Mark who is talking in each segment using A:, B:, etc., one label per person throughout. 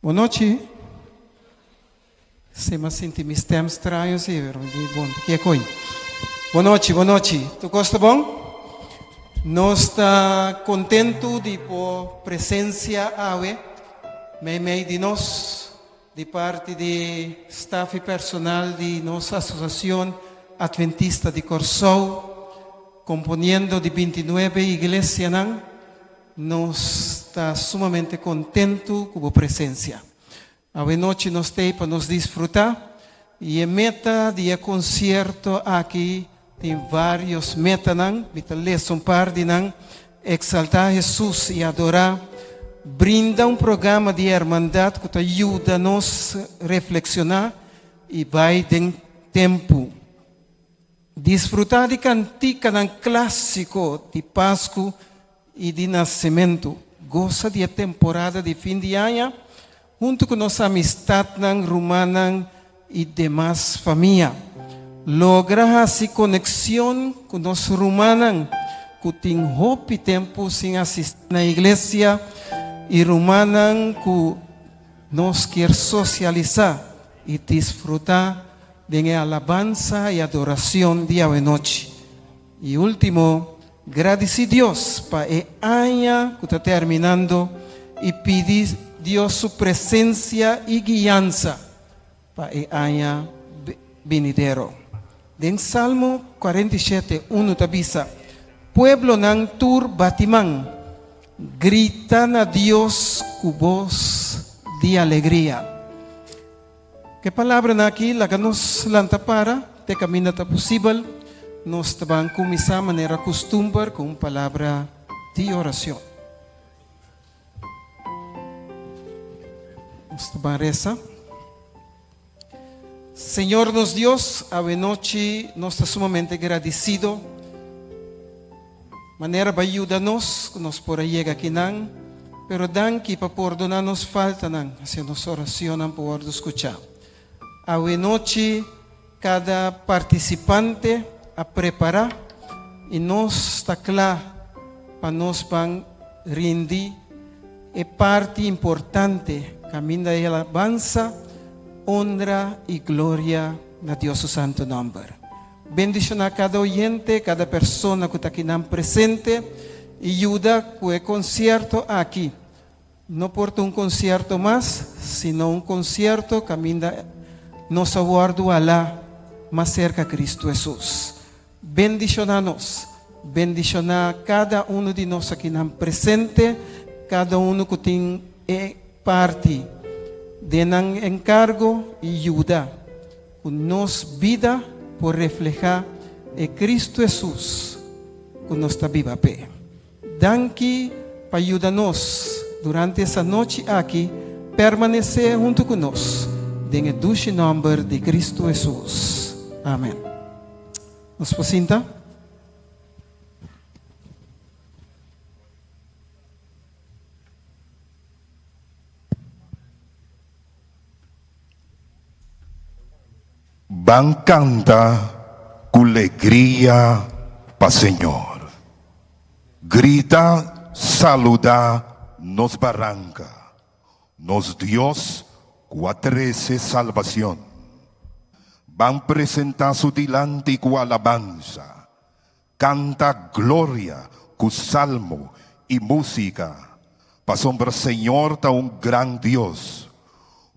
A: Boa noite. Se me senti mi stem estranho, sim, bom, que é coi. Boa noite. Tu gosta bom? Nós está contento de por presença ave, meio de nós, de parte de staff e personal de nossa associação Adventista de Corsou, componendo de 29 igrejas, nós está sumamente contento com a presença. A noite nós temos para nos desfrutar e a meta de concerto aqui tem vários metas, me um par de exaltar Jesus e adorar, brinda um programa de irmandade que ajuda a nos reflexionar e vai ter tempo. Desfrutar de cantica clássico de Páscoa e de nascimento. Goza de temporada de fim de ano, junto com nossa amistade romana e demais família. Logra assim conexão com nós romanos, que tem hope tempo sem assistir na igreja e romanos que nós quer socializar e desfrutar de alabança e adoração dia e noite. E último, agradecer a Deus para a ano que está terminando e pedir a Deus sua presença e guiança para a ano venidero. En Salmo 47, 1 tabisa, pueblo nang tur batimang, gritan a Dios con voz de alegría. ¿Qué palabra na aqui? Laga nos lanta para, te camina ta posible, nos tabang kumisa manera costumbre com palavra de oração. Nos tabang reza. Señor nos Dios, a noche nos está sumamente agradecido. Manera para ayudarnos, nos por llegar aquí, pero dan que para perdonarnos falta, hacernos oración por escuchar. A noche cada participante a preparar y nos está claro para nos van rendir es parte importante camino de alabanza, honra y gloria a Dios su santo nombre. Bendición a cada oyente, cada persona que está aquí presente y ayuda con el concierto aquí. No por un concierto más, sino un concierto que nos aguarda Alá más cerca a Cristo Jesús. Bendición a nos, bendición a cada uno de nosotros aquí presente, cada uno que tiene parte de encargo y ayuda con nos vida por reflejar Cristo Jesús con nuestra viva fe. Danke para ayudarnos durante esa noche aquí, permanecer junto con nosotros, en el dulce nombre de Cristo Jesús. Amén. Nos posinta.
B: Van canta con alegría pa Señor. Grita, saluda, nos barranca. Nos Dios cuatrece salvación. Van presentar su delante con alabanza. Canta gloria con salmo y música. Pa sombra Señor ta un gran Dios.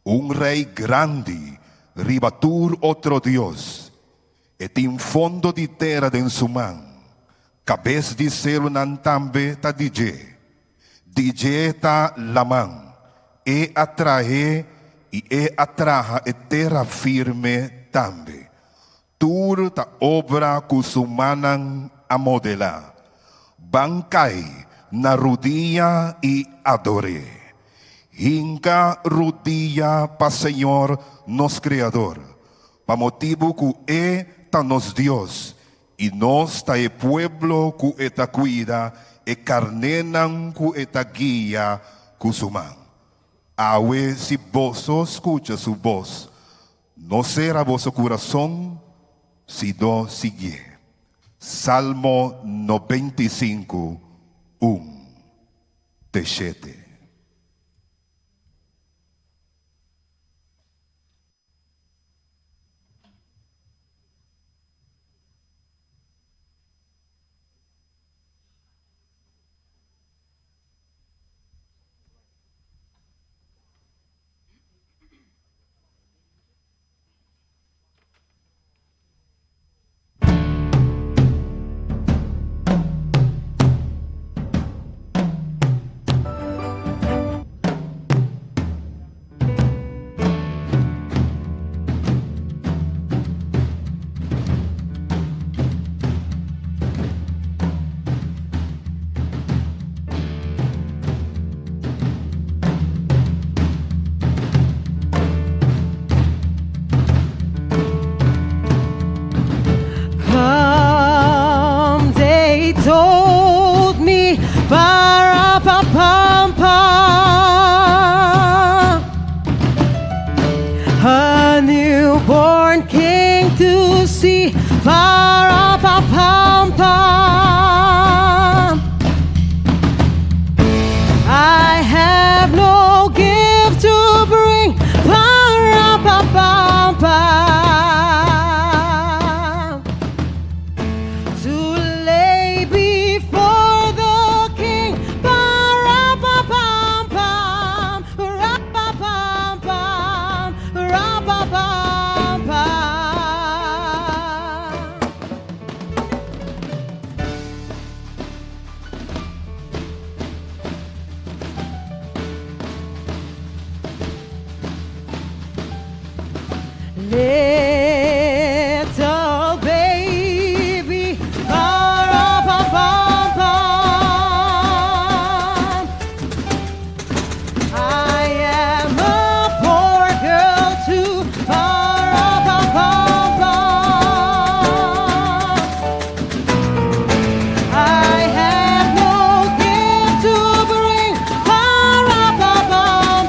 B: Un rey grande. Ribatur otro Dios, et in fondo de terra den su man, cabez de ser un tambe ta DJ ta la man, atrae y atraja et terra firme tambe, tur ta obra cusumanan a modelar, bancai na rodilla y adore. Hinca rodilla pa Señor nos Creador, pa motivo que ta nos Dios, y nos ta pueblo que eta cuida, carnenan que eta guía cusuman. Awe si vos escucha su voz, no será vuestro corazón, sino sigue. Salmo 95, 1. Techete.
C: Ba-ra-ba-ba-ba. A newborn king to see. Ba-ra-ba-ba-ba. I have no gift to bring. Ba-ra-ba-ba-ba. To lay before the king. Ba-ra-ba-bam-bam. Ra-ba-bam-bam. Ra-ba-bam-bam. Little baby, ba-ra-ba-bam-bam. I am a poor girl too, ba-ra-ba-bam-bam. I have no gift to bring, ba-ra-ba-bam-bam.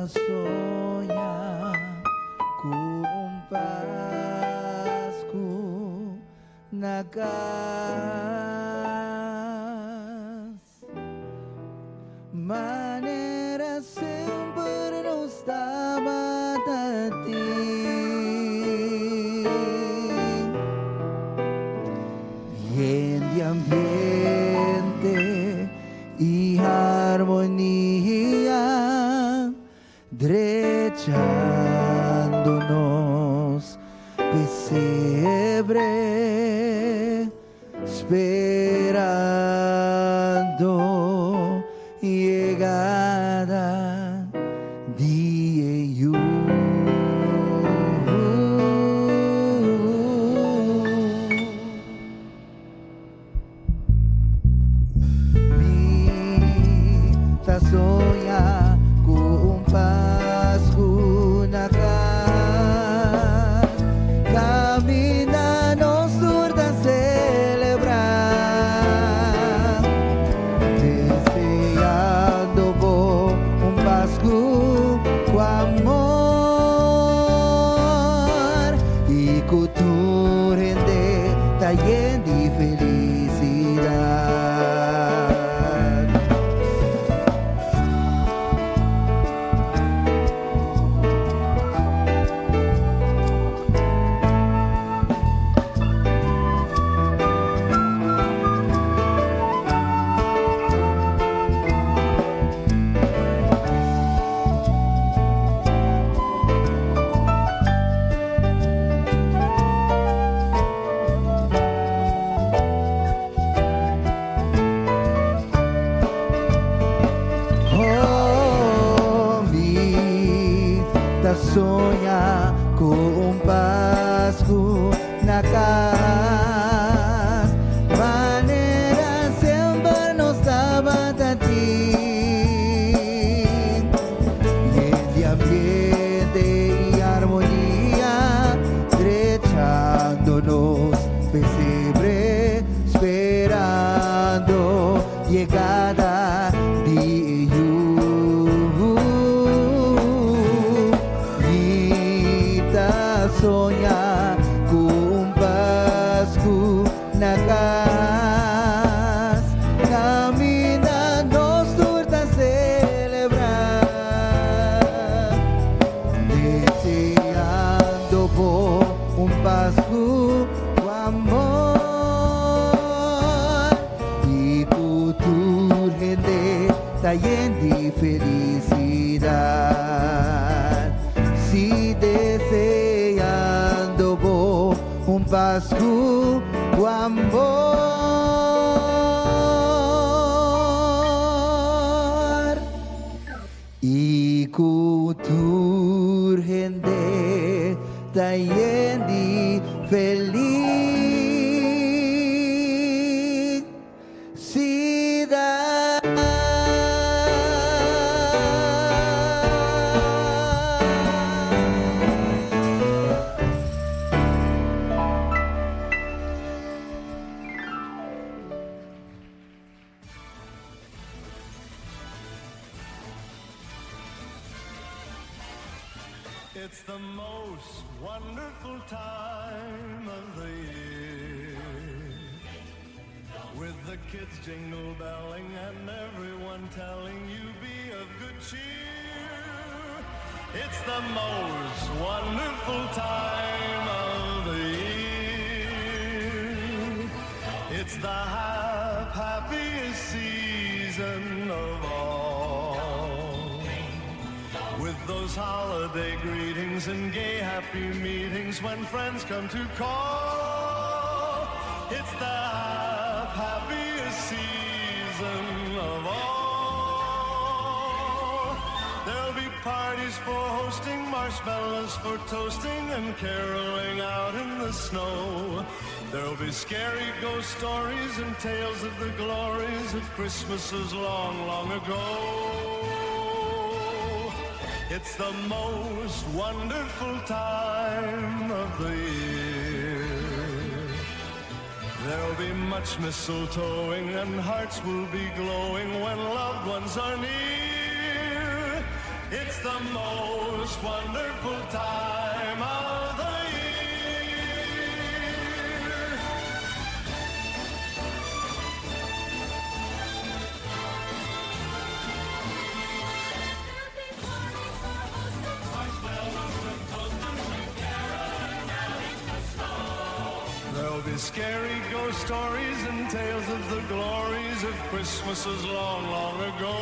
D: soña kung Pasko nagas manera siempre nos estaba a ti y en el ambiente y armonía derechándonos pesebre esperando llegada de you. Mi soña kung Pasko nagas kami na nos surda celebrar deseando po un Pasko con amor y cultura de taller de felicidad. Soña kung Pasko nagas manera siempre nos daba a ti y ambiente y armonía derechándonos pesebre esperando llegada de you. Soña kung Pasko nagas kami na nos surda celebrar deseando po un Pasko con amor y cultura de taller de felicidad. Si deseando po un Pasko con amor y cultura de taller de felicidad.
E: It's the most wonderful time of the year, with the kids jingle belling and everyone telling you be of good cheer. It's the most wonderful time of the year. It's the happiest season of all, with those holiday greetings and gay happy meetings when friends come to call. It's the happiest season of all. There'll be parties for hosting, marshmallows for toasting, and caroling out in the snow. There'll be scary ghost stories and tales of the glories of Christmases long, long ago. It's the most wonderful time of the year. There'll be much mistletoeing and hearts will be glowing when loved ones are near. It's the most wonderful time of the year. There'll be scary ghost stories and tales of the glories of Christmases long, long ago.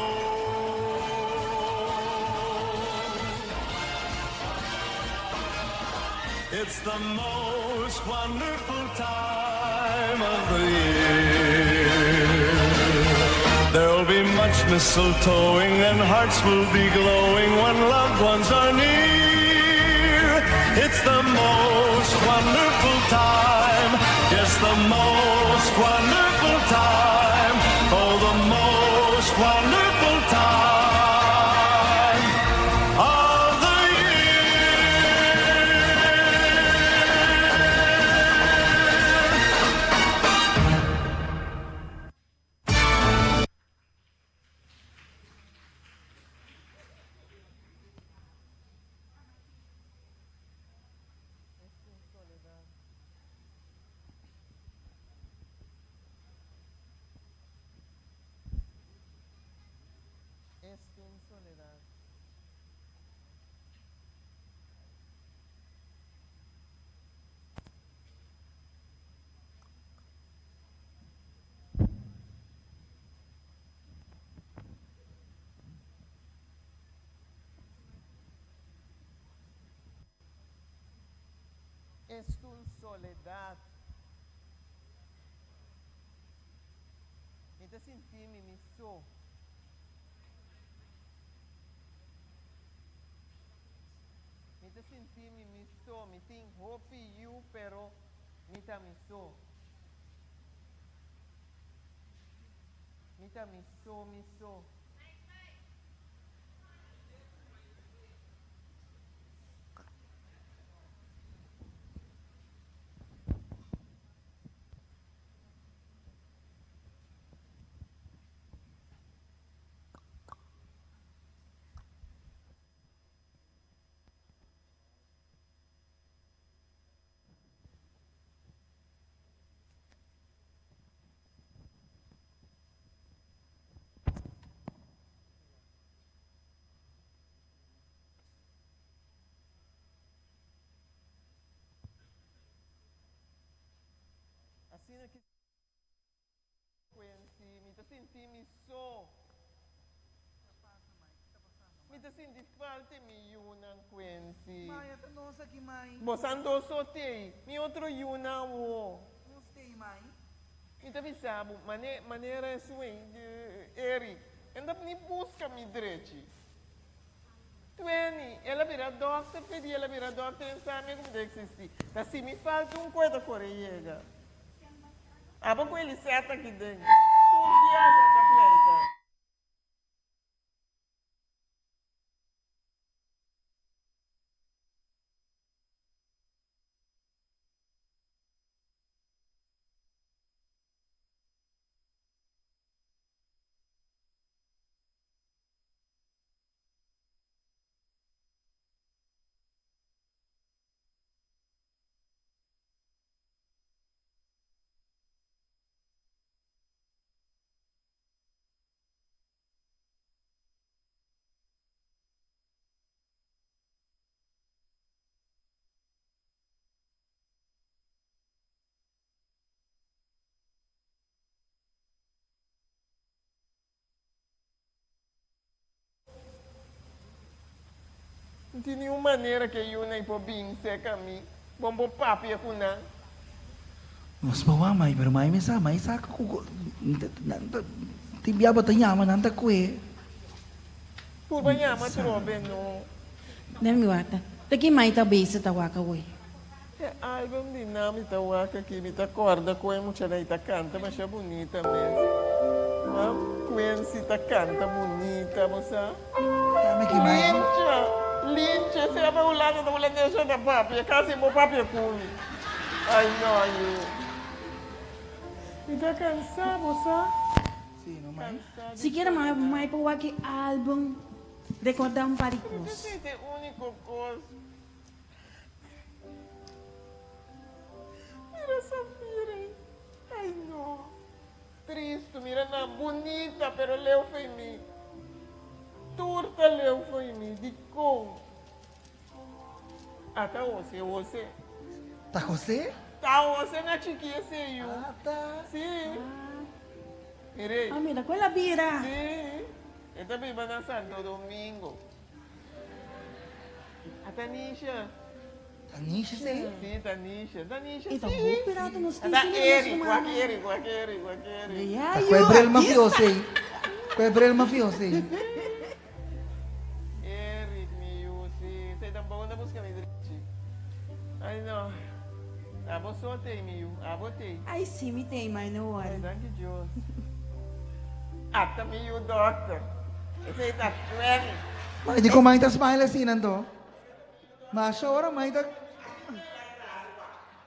E: It's the most wonderful time of the year. There'll be much mistletoeing and hearts will be glowing when loved ones are near. It's the most wonderful time. Yes, the most wonderful time. Oh, the most wonderful time of the
F: Es tu soledad. Me te sentí mi miso. Me te sentí mi miso. Me think hope you pero me ta miso. Me ta miso miso. Así no que Quincy, me te sentí miso. Me te sentí falta mi yunan Quincy.
D: Maya, tanong sa kimay.
F: Bosando sote, mi outro yuna wo.
D: Não stay, mãe.
F: Me te bisabo, maneira é sua, Eric. Ainda me busca me direito. Tueni, ela vira doctor, pedi ela vira doctor, não sabe como deve existir. Assim, me falta coisa coreana. Ah, vou com ele certo aqui dentro. Tu viaja da pleita. Não tem nenhuma maneira que eu nem por bem seca a mim. Bombo papi ako na.
G: Mas bawa may pero may misa may sa ko tibya ba tanya man anta ko eh.
F: Por banhar, mas trobe no.
C: Nem guata. Taki mai ta base ta waka we.
F: É álbum de nome da waka que me tá corda com a mucha daí tá canta, mas é bonita mesmo. Quincy tá canta bonita, moça.
G: Kami kimay.
F: Lincha, você vai olhar na mulher deixa da papi, casa meu papi culi. Ai não, me tá cansado, moça.
G: Sino may?
C: Sikira mai pa waki album. Recordar um paricos.
F: Esse é o único coisa. Mira Safira, hein? Ai, não. Triste, mira, não. Bonita, pero leu foi mim. Turta leu foi mim. De com. Ah, tá você.
G: Tá você?
F: Tá você na chiquinha, sei eu.
G: Ah, tá.
F: Sim. Mirei.
C: Ah, mira, qual é a bira?
F: Sim. Eu também vou na Santo Domingo. A Tanisha.
G: Tanisha, sei.
F: Sim, Tanisha. Tanisha,
C: Então,
F: sim.
C: vou pirata nos
F: Da Eri, guaqueri.
G: Quebrel mafioso aí. Quebrel mafioso aí.
F: Eri, meu, sim. Você tampouco anda buscando direito. Ai, não. Abo soltei, meu. Abotei.
C: Ai, sim, me tem, mas não
F: Ai,
C: hora.
F: thank you, Deus. Ah, também o doctor. Esse aí tá 20.
G: Mas di ko makita smile assim nanto. Masya orang makita.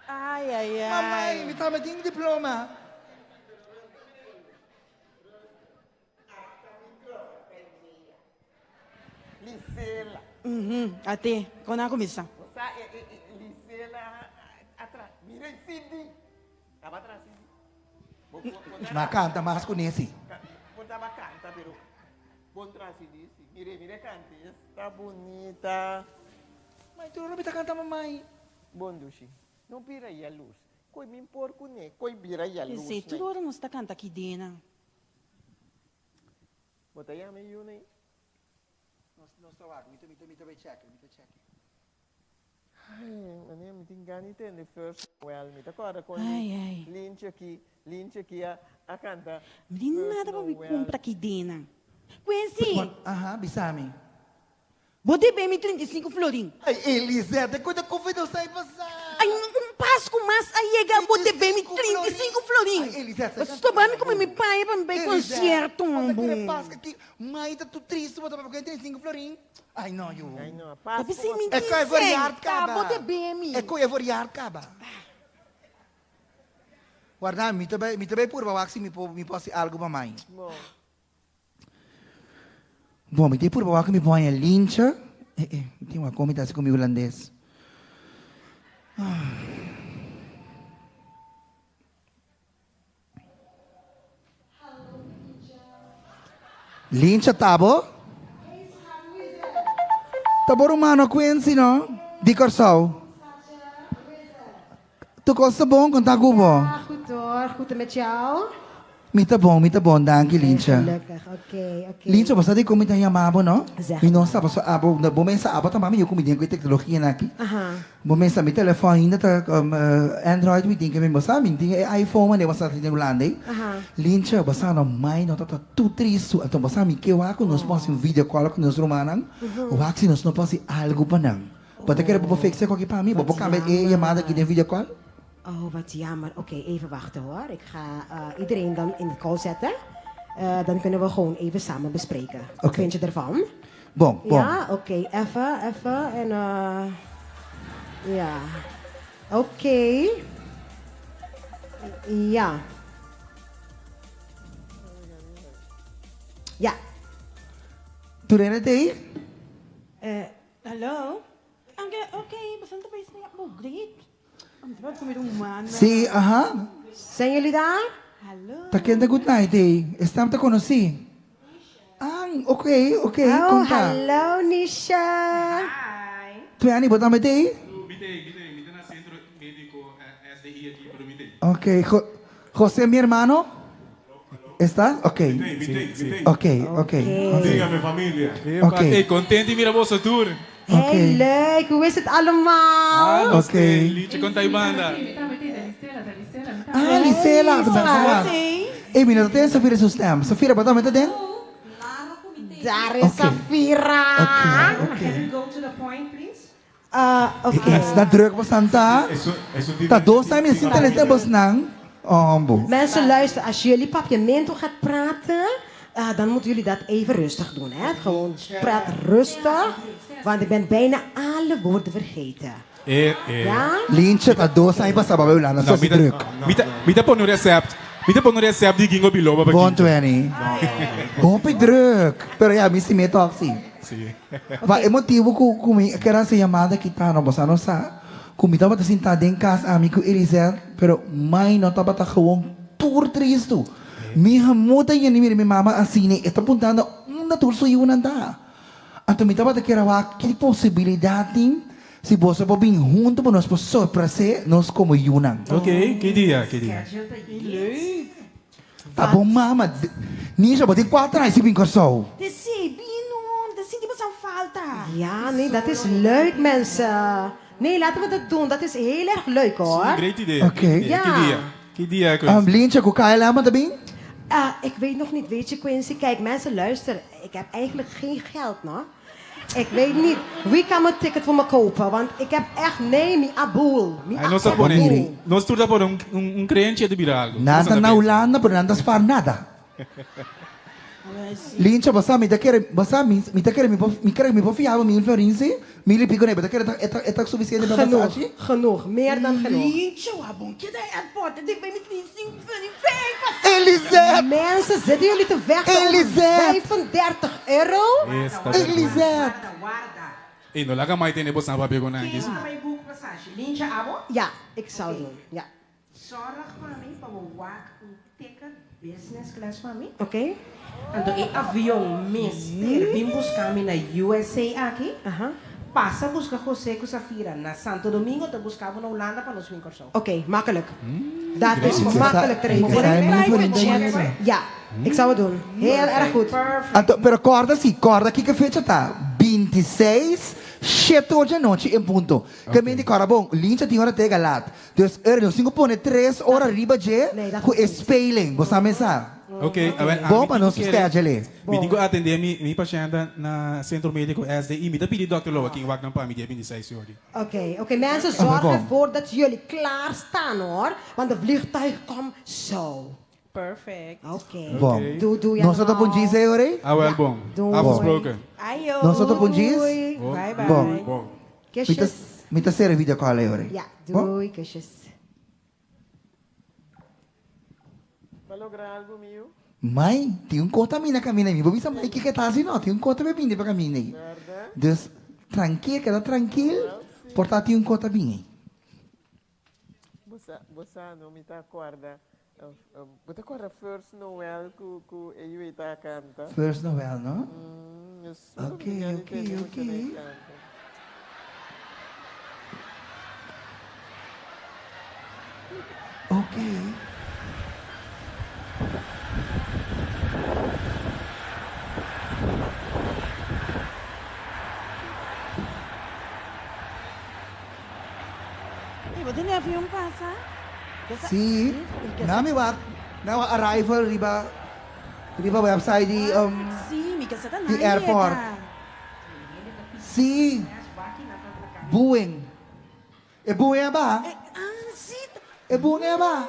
C: Ai, ai, ai.
G: Mamay, may tama ding diploma.
F: Licela.
C: Até, quando a comissão.
F: Licela atrás. Mira el CD. Estaba atrás, CD.
G: Makanta, mas ko nesi.
F: Estaba canta, pero pon atrás, CD. Mire, cante. Está bonita.
G: May turo na kanta mamay.
F: Bom, Dushi. Não pira aí a luz. Coi me porco, né? Coi vira aí a
C: Eu
F: luz.
C: sei, tudo hora não está cantando aqui dentro.
F: Bota aí a meio, né?
G: No sawag, mito check.
F: Ai, mané, me tem ganho de the first well, me tá agora com
C: Ai, ai.
F: Lynch aqui a canta.
C: Não tem nada para me comprar aqui dentro. Conheci.
G: Aha, bisami.
C: Botei bem, me 35 florim.
G: Ay, Elisete, quando convidou sai passar.
C: Ai, um Páscoa, mas aí chega, botei bem, me 35 florim.
G: Ai, Elisete,
C: Mas estou bem, como me pai, para me ver concerto,
G: Mas
C: ambo.
G: aquele Páscoa aqui, mãe, tá tudo triste, bota pra 35 florim. Ai, não, eu.
F: Ai, não,
C: Eu pensei, me
G: É que eu vou riar,
C: tá,
G: caba.
C: botei bem, me.
G: É que eu vou riar, caba. Guarda, me também por baixo se me posse algo pra mãe.
F: Bom,
G: Bom, me tem por baixo me põe a lincha. Tem uma comida assim comigo holandês. Lincha tabo? Tabo romano Quincy, no? Di Corsau. Tu gosta bom quando tá gubo?
H: Goed hoor, goed met jou?
G: Mita bom, danke Lincha.
H: Gelukkig, oké.
G: Lincha, basta di comida yung mabo, no?
H: Zeg
G: Mi non sa, basta abo, na bumensa abo, tamami yung comida yung teknolohiya na aqui.
H: Aha.
G: Bumensa, mi telefone ainda tá Android, mi tem que me basta, mi tem iPhone, né, basta tem Holanda.
H: Aha.
G: Lincha, basta na mãe, não tá tudo triste. Então basta mi que wako nos posso vídeo call com nos romanang, o wako nos não posso algo pa nang. Basta quer bo fixe ko pa mi, bo câmera e chamada aqui de video call.
H: Oh, wat jammer. Oké, even wachten hoor. Ik ga iedereen dan in de call zetten. Dan kunnen we gewoon even samen bespreken. Wat
G: Oké.
H: vind je ervan?
G: Bom.
H: Ja, oké. Even. En ja. Oké. Ja. Ja.
G: Tu rena te?
C: Hallo? Oké, bastante pa isna ako, great. Ang dapat kami rumana.
G: Si, aha.
H: Zijn jullie daar?
C: Hallo?
G: Ta kenda good night eh. Estamos te conocí. Ah, ok,
H: Oh,
G: conta.
H: hallo Nisha.
G: Tu ani bota me te?
I: Mite na centro médico SDI aqui para mite.
G: Ok, José mi hermano. ¿Está? Ok.
I: Mite.
G: Ok.
I: Dígame familia.
G: Ok.
I: Hey, contente mira vos tour.
H: Hey, leuk. Hoe is het allemaal?
G: Ok.
I: Liedje con banda.
G: Ah, Lisela. Eh, mira, tu tens Safira sus stem. Safira, bota me te den?
H: Daar is Safira.
G: Ok.
C: Go to the point, please.
H: Oké.
G: Está druk bastante. Ta dos zijn in zitten en hebben snang. Bo.
H: Mensen, luisteren. Als jullie papiamento gaat praten, dan moeten jullie dat even rustig doen. Hè? Gewoon praat rustig, want ik ben bijna alle woorden vergeten. Ja?
G: Lintje, ta dos zijn pas sabaw wala na so si druk.
I: Mita po no recept. Mita po no recept di gingo biloba ba.
G: Bon 20. Hopi druk. Pero ja, misi me talk si.
I: Sim.
G: Vai, é motivo que eu quero ser chamada que tá no bossa nossa. Como estava sentado em casa, amigo Eliseu, pero mãe não estava gewoon tour triste. Minha muda e minha mama assim, está apontando na tour sou eu não dá. Então me estava querendo que possibilidade se você for bem junto para nós por surpresa nós como Yunan.
I: Ok, que dia?
G: Tá bom, mama. Nisha, wat ik kwaad rijden, ik ben zo.
J: De Sabino, de Cindy was aan falta.
H: Ja, nee, dat is leuk, mensen. Nee, laten we dat doen. Dat is heel erg leuk, hoor.
I: Great idee.
G: Oké.
H: Ja.
I: Que dia, Quincy?
G: Lintje, hoe kan je laten erbij?
H: Ik weet nog niet, weet je, Quincy. Kijk, mensen, luisteren. Ik heb eigenlijk geen geld, no? Ik weet niet wie kan mijn ticket voor me kopen, want ik heb echt mi aboel.
I: Nós tudo por crente de Birago.
G: Nada na Holanda, pero nada para nada. Lintje, me quer me confiar, me influencie, me lipico, né? É tá suficiente para passagem?
H: Genoeg, meer dan genoeg.
J: Lintje, wat bon, je de airport. Ik ben met Quincy van die vijf.
G: Elisabeth!
H: Mensen, zitten jullie te vechten
G: Elisabeth!
H: om €35?
G: Elisabeth!
I: E não larga mais tempo para pegar na
J: Quem vai boek passagem? Lintje, abo?
H: Ja, ik zou doen. Ja.
J: Zorg voor mij, para o wak ticket business class para mim.
H: Oké.
J: Então, e avião mister, vim buscar me na USA aqui. Passa buscar José com Safira na Santo Domingo, te buscava na Holanda para nos vir corso.
H: Oké, makkelijk. Dat is makkelijk te regelen. Ja, ik zou het doen. Heel erg goed.
G: Então, pero corda aqui que fecha tá 26, 7 horas da noite em ponto. Que me indica, bom, Lintje tem hora tega lá. Dus não 5 põe 3 horas riba de com spelling, você sabe essa?
I: Ok,
G: bom para nós schedule.
I: Me digo atender minha paciente na centro médico SDI. Me dá pedir Dr. Loa que wacht dan pa me dia 26 horas.
H: Oké, mensen, zorg ervoor dat jullie klaar staan, hoor. Want de vliegtuig komt zo.
J: Perfect.
H: Oké.
G: Bom.
H: Doei.
G: Nós só bom dia, hoor.
I: Ah, wel bom. Afgesproken.
J: Ayo.
G: Nós só bom dia.
J: Bye bye.
G: Bom.
H: Kusjes.
G: Me tá sério vídeo call, hoor.
H: Ja, doei, kusjes.
F: Vai lograr algo meu?
G: Mãe, tem contamina caminho aí. Vou ver se a mãe que tá assim, não. Tem contamina para caminho aí. Dus, tranquilo, queda tranquilo. Portanto, tem contamina.
F: Você não me acorda. Você acorda First Noel que eu ia cantar?
G: First Noel, não? Ok. Ok.
J: Você nem avião passa?
G: Sim. Na arrival riba website di airport. Sim. Boeing. É Boeing ba? É Boeing ba?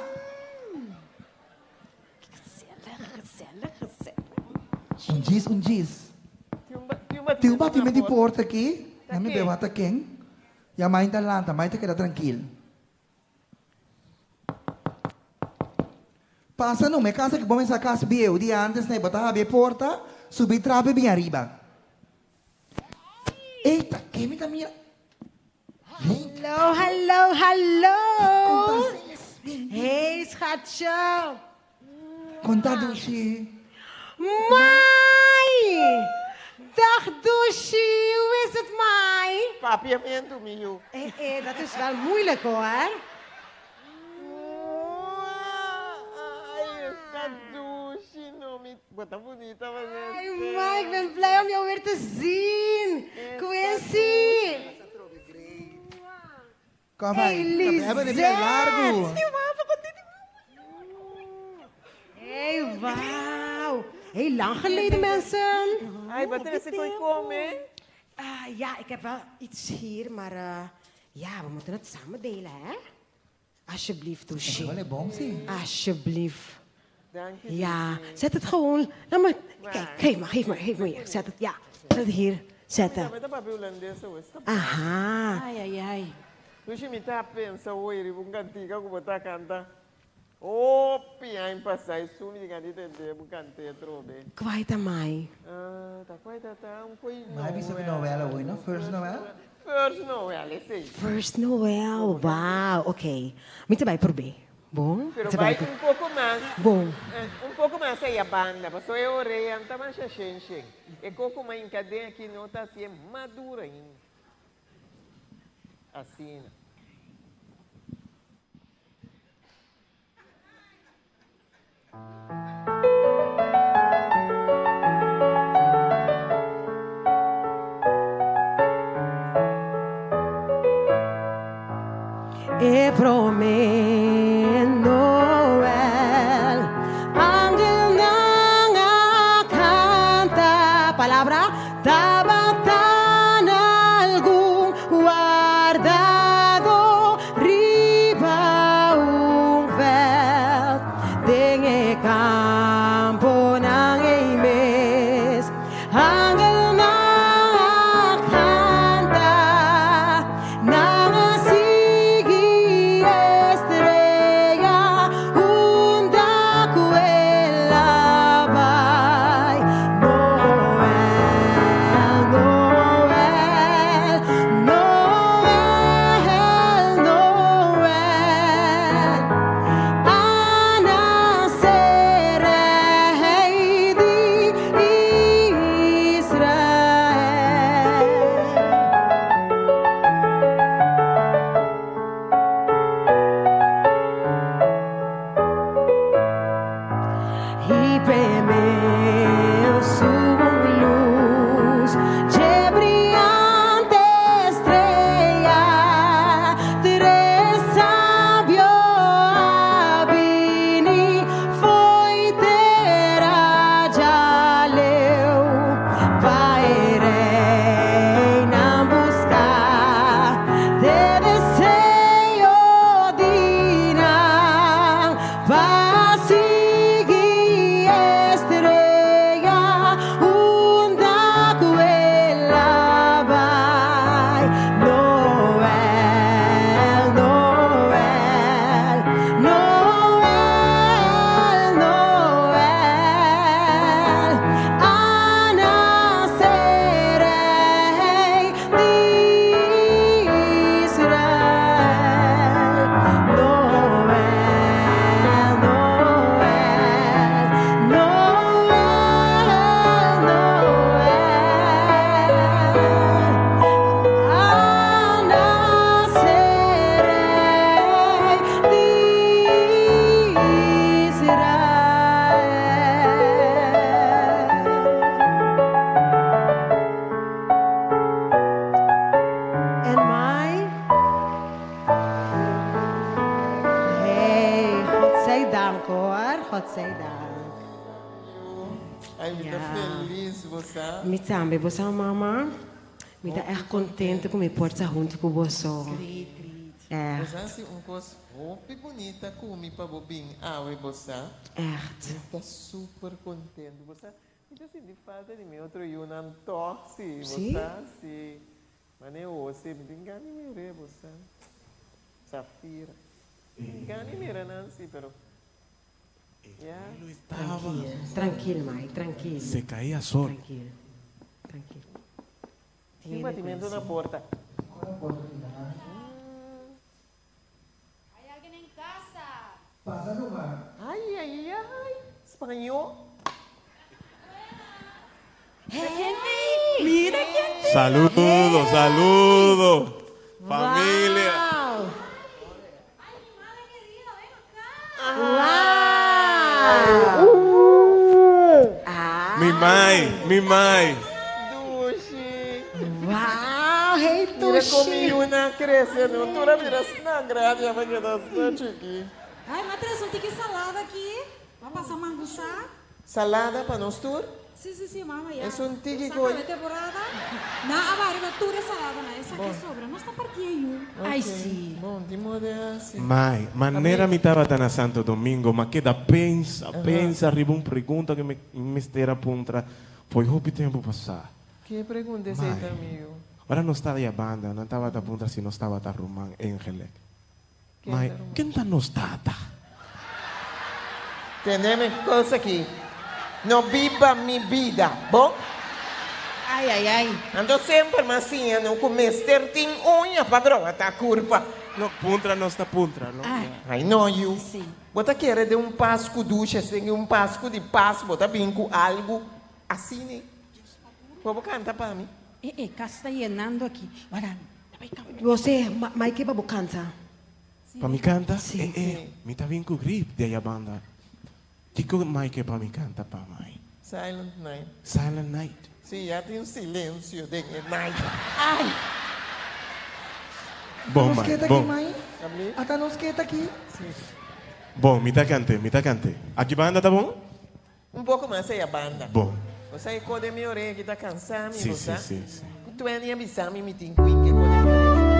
G: Um diz. Tem um de porta aqui. Na minha bebata quem? E a mãe da lanta, a mãe tá querendo tranquilo. Passa no minha casa que vamos a casa bem, o dia antes né, botar a porta, subir trave bem arriba. Eita, que me dá minha?
H: Hallo. Hey, schatje.
G: Conta Dushi.
H: Mai! Dag Dushi, hoe is het, Mai?
F: Papiamento meu.
H: Dat is wel moeilijk, hoor.
F: Bota bonita, mas
H: Ai, Mai, ik ben blij om jou weer te zien. Quincy.
G: Kom maar. Largo.
H: Hey, wauw. Heel lang geleden, mensen.
F: Ai, wat is het ooit komen?
H: Ja, ik heb wel iets hier, maar ja, we moeten het samen delen, hè? Alsjeblieft, Dushi.
G: Wel bom, zie.
H: Alsjeblieft.
F: Dank je.
H: Ja, zet het gewoon. Laat me. Kijk, geef me hier. Zet het, ja. Zet het hier. Zetten. Aha.
J: Ai.
F: Dus je me tá pensando hoje, um cantiga que botar canta. Oh, pian passai sumi di candidato de bucante trobe.
H: Kwai tamai.
F: Tá quite tá coi.
G: Mas bisa novela hoje, não? First novela?
F: First novela, sim.
H: First Noel. Wow, ok. Muito bem, por bem. Bom.
F: Pero
H: Muito
F: vai
H: bem.
F: um pouco mais.
H: Bom.
F: Um pouco mais aí a banda, porque eu orei anta mais xenxen. E pouco mais em cadeia que não tá assim madura ainda. Assim.
C: E promê Noel, angel nang canta, palavra tabatan algún guardado riba un veld, dengue campo nang imes, angel nang canta, nang
H: Me também, você é uma mama. Me dá contente com me porta junto com você. É.
F: Você assim coisa roupa bonita comi para bobin. Você. Tá super contente. Você então se de falta de meu outro Yunan torce, você se mas eu você me engane me você. Safira. Engane me Nancy, pero
H: Tranquilo, mãe, tranquilo.
I: Se caía só.
H: Tranquilo.
F: Tem batimento na porta.
K: Hay alguien en casa.
G: Passa no bar.
F: Ai, espanhol.
K: Hey, mira quién.
I: Saludo. Familia.
K: Ay, mi madre querida, ven acá.
I: Mi mãe.
H: Uau, rei
F: Mira comi uma crescendo, tu mira na grade a manhã das aqui.
K: Ai, Matheus, tem que salada aqui. Vamos passar manguçá.
F: Salada para nós tur?
K: Sí, mamá, ya.
F: Es un tiki
K: Saca
F: koi.
K: la temporada. Na abariba tura salada, na essa que sobra. Não está partindo.
H: Ai, sim.
F: Bom, de modo é assim.
I: Mãe, maneira me estava na Santo Domingo, mas que da pensa, arriba pergunta que me estera puntra. Foi roupa tempo passar.
F: Que pergunta é essa, amigo?
I: Agora não está a banda, não estava a puntra se não estava a Román Ángeles. Mas, quem está nos data?
F: Tenemos cosa aqui. Não viva minha vida, bom?
J: Ai.
F: Ando sempre assim, não começo ter tem unha para droga, tá curva.
I: No, puntra no está puntra, no?
F: Ai, não, eu. Bota querer de pasco ducha, sem pasco de passo, bota bem com algo assim, né? Vou cantar para mim.
K: Cá está llenando aqui. Waran.
H: Você, mas que babu canta?
I: ¿Pa mi canta?
F: Sí.
I: Mi está bien con grip de ella banda. Chico Mike pa mi canta pa mai.
F: Silent Night.
I: Silent Night.
F: Sim, já tem silêncio de night.
K: Ai.
I: Bom,
G: Nos
I: mai,
G: queda aqui,
I: bom.
G: mãe? Até nos queda aqui.
I: Bom, mi tá cante. Aqui banda tá bom?
F: Pouco mais aí a banda.
I: Bom.
F: Você code minha orelha que tá cansado,
I: Sim,
F: você?
I: sim.
F: Tu é nem avisar me tem que code minha orelha.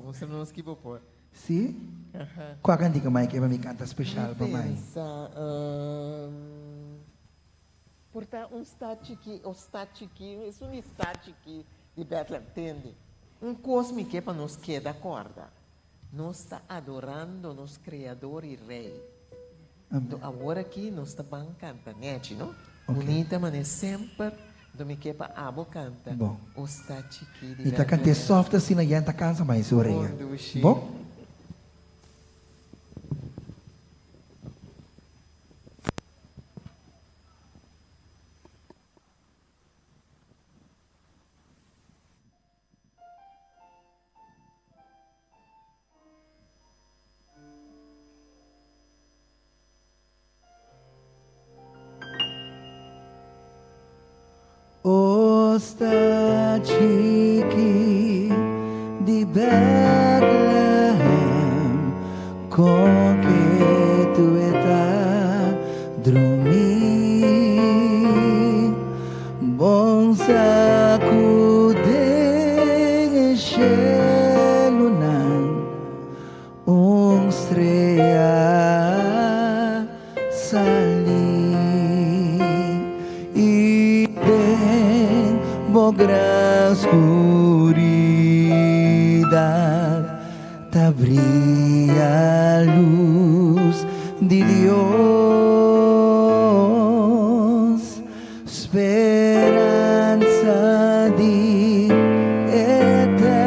F: Mostra-nos que popor.
G: Sim? Qual a cantiga mais que vai me cantar especial para mãe?
F: Porta static, isso um static de Bethlehem, entende? Cosme que para nos queda corda. Nós está adorando nosso Criador e Rei. Então, agora aqui nós está cantando, né, não? Bonita, mas sempre do me que para abo canta.
G: Bom.
F: O static de
G: E tá cantando soft assim na yanta casa mais orelha. Bom?
D: Nosta chiqui di Bethlehem, con que tu estás dormir, bon sacudem chelunan, estrella sali e bem bogra oscuridad, ta brilla luz de Dios, esperanza de eternidad,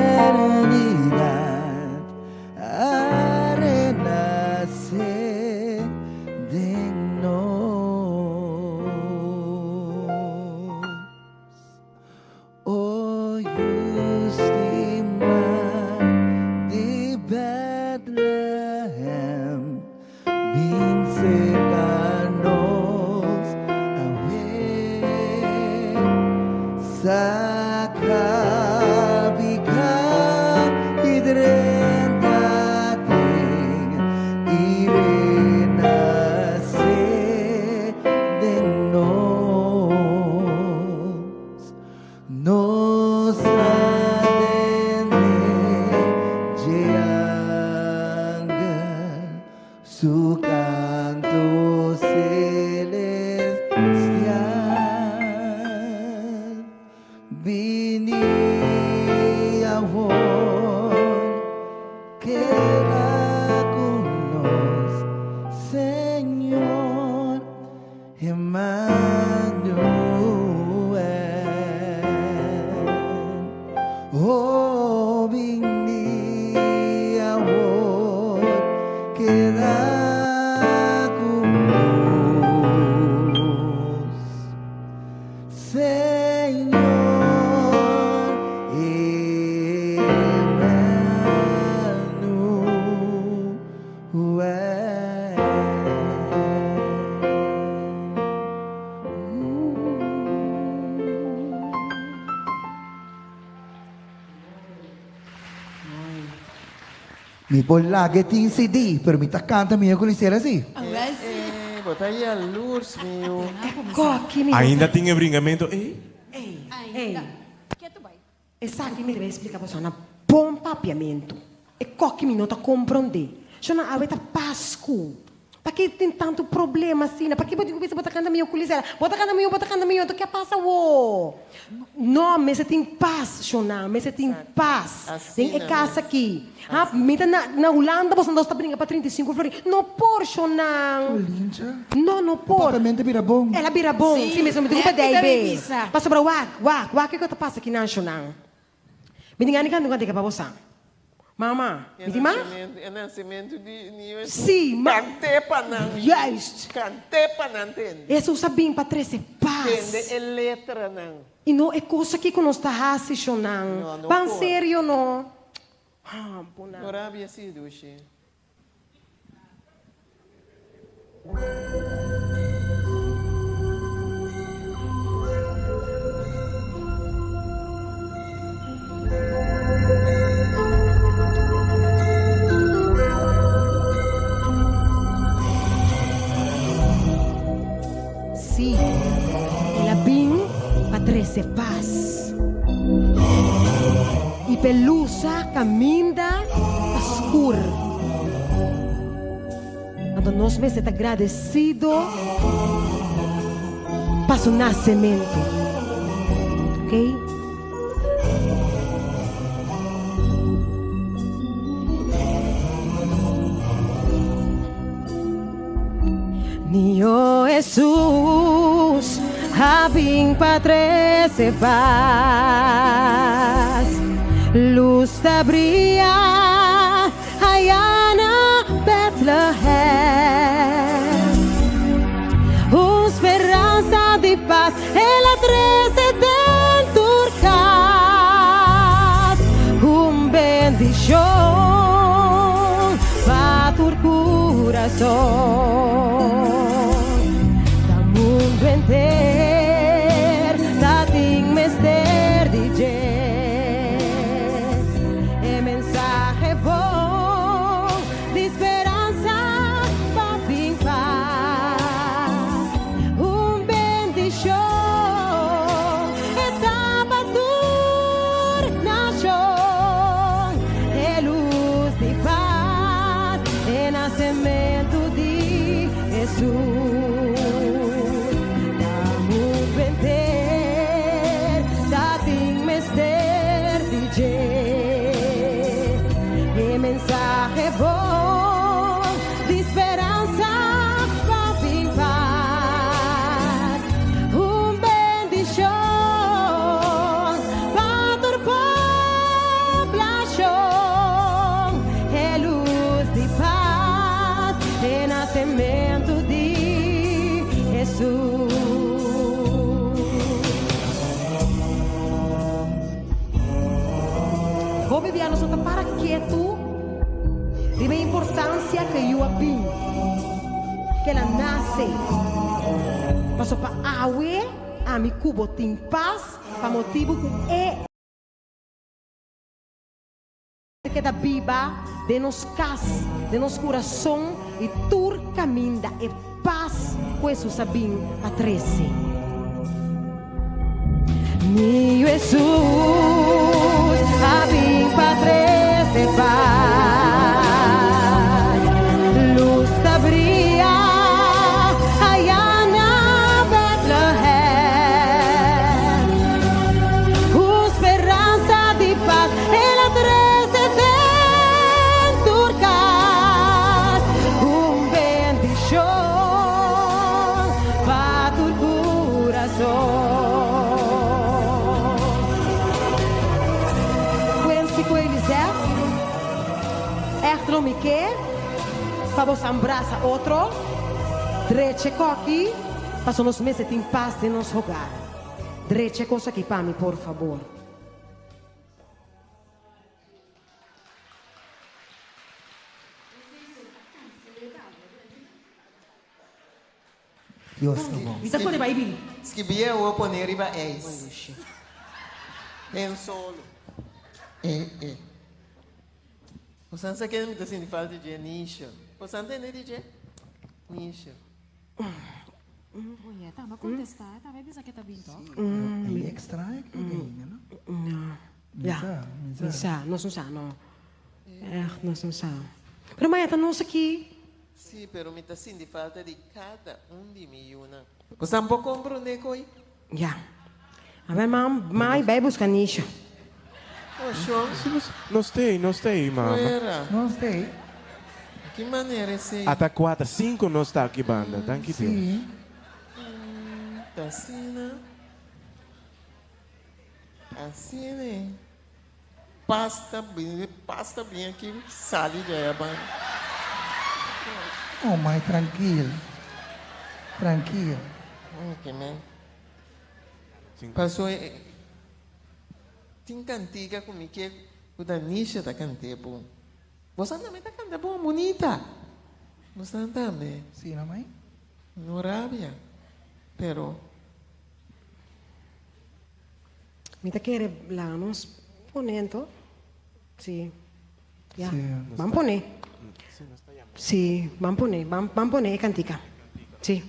D: a renacer de nos. Oh, justima de Bethlehem, vin cercanos a ver, sacabica y drendaten y renace de nos atende llega su canto celestial, vini a vos, queda con nos, Señor Emmanuel. Oh, vini a vos, queda con nos, Señor Mi pollaghe ti CD, per mi t'accanta mio con sera sì.
F: Botar aí a luz, meu.
H: Coque, me
I: Ainda tem bringamento.
H: Ei. E sa che mi deve spiegare cosa una buon papiamento. E coque mi nota comprende. C'è una aveta pasco. Perché tem tanto problema assim, né? Porque você bota canta meu culisera, bota canta meu, tu que passa wo? Não, mas você tem paz, Shona, mas você tem paz. Tem casa aqui. Ah, mita na Holanda você não está brincando para 35 flores. Não por, Shona. Não por.
G: Apartamento vira bom.
H: Ela vira bom. Sim, mas me diga para daí, passa para o que que passa aqui na Shona? Me diga nem quando que para você. Mama, me diga?
F: É nascimento de
H: Sim, mas
F: cante para não.
H: Yes.
F: Cante para não entender.
H: Isso sabem para trazer paz.
F: Entende é letra não.
H: E não é coisa que nós está raciochinando.
F: Não.
H: Bem sério não. Ah, bona.
F: Não havia sido assim.
H: Sim, ela vem para trazer paz. E pelusa caminha escura. Então nós vamos estar agradecidos para o nascimento. Ok? Niño Jesús, habing Padre se paz, luz te brilla, allá en Bethlehem, esperanza de paz, en la 13 de Turcas, bendición para tu corazón. Mundo entero, nothing mistakes.
C: Jesus. Damo vender, dating mester DJ. E mensaje bom de esperança para vir paz. Bendição para toda população. É luz de paz, é nascimento de Jesus. Vou beber a nossa para quieto. De a importância que eu abim, que ela nasce, passou para a água, a mi cubo tem paz, para motivo que da biba de nos cas, de nos coração e tur caminho e paz, com isso sabim a 13. Mi Jesus, abim para 13 paz. Me quer, para você abraçar outro, dreche aqui, para nos meses em paz de nos rogar. Dreche coisa aqui para mim, por favor.
G: Deus tá bom.
J: Bisa ko di ba ibig?
F: Skibia o poneriba eis. En solo. Você não sabe que me assim de falta de nicho. Você não tem DJ? Nicho.
K: Ué, tá, mas contestar, tá, vai dizer que tá bem toque.
G: É extra, é que não?
C: Não. Já. Nós não sabemos. Nós não sabemos. Mas mãe, tá nós aqui.
F: Sim, pero me está assim de falta de cada de mil. Você não pode comprar um decoi?
C: Já. A ver, mãe, vai buscar nicho.
I: Não sei, mamma.
G: Não sei.
F: Que maneira esse?
I: Até 4, 5 não está aqui, banda. Thank you, Deus.
F: Tá assim, né? Assim, né? Pasta bem aqui, sale de eba.
G: Oh, mãe, tranquilo. Tranquilo.
F: Ok, man. Passou... Tem cantiga comigo que o Danisha tá cantando bom. Você também tá cantando bom, bonita. Você também.
G: Sim, não, mãe?
F: Não rabia. Pero...
C: Me tá querendo lá nos ponendo. Sim. Já.
G: Sim.
C: Vamos poner. Sim, vamos poner cantica. Sim.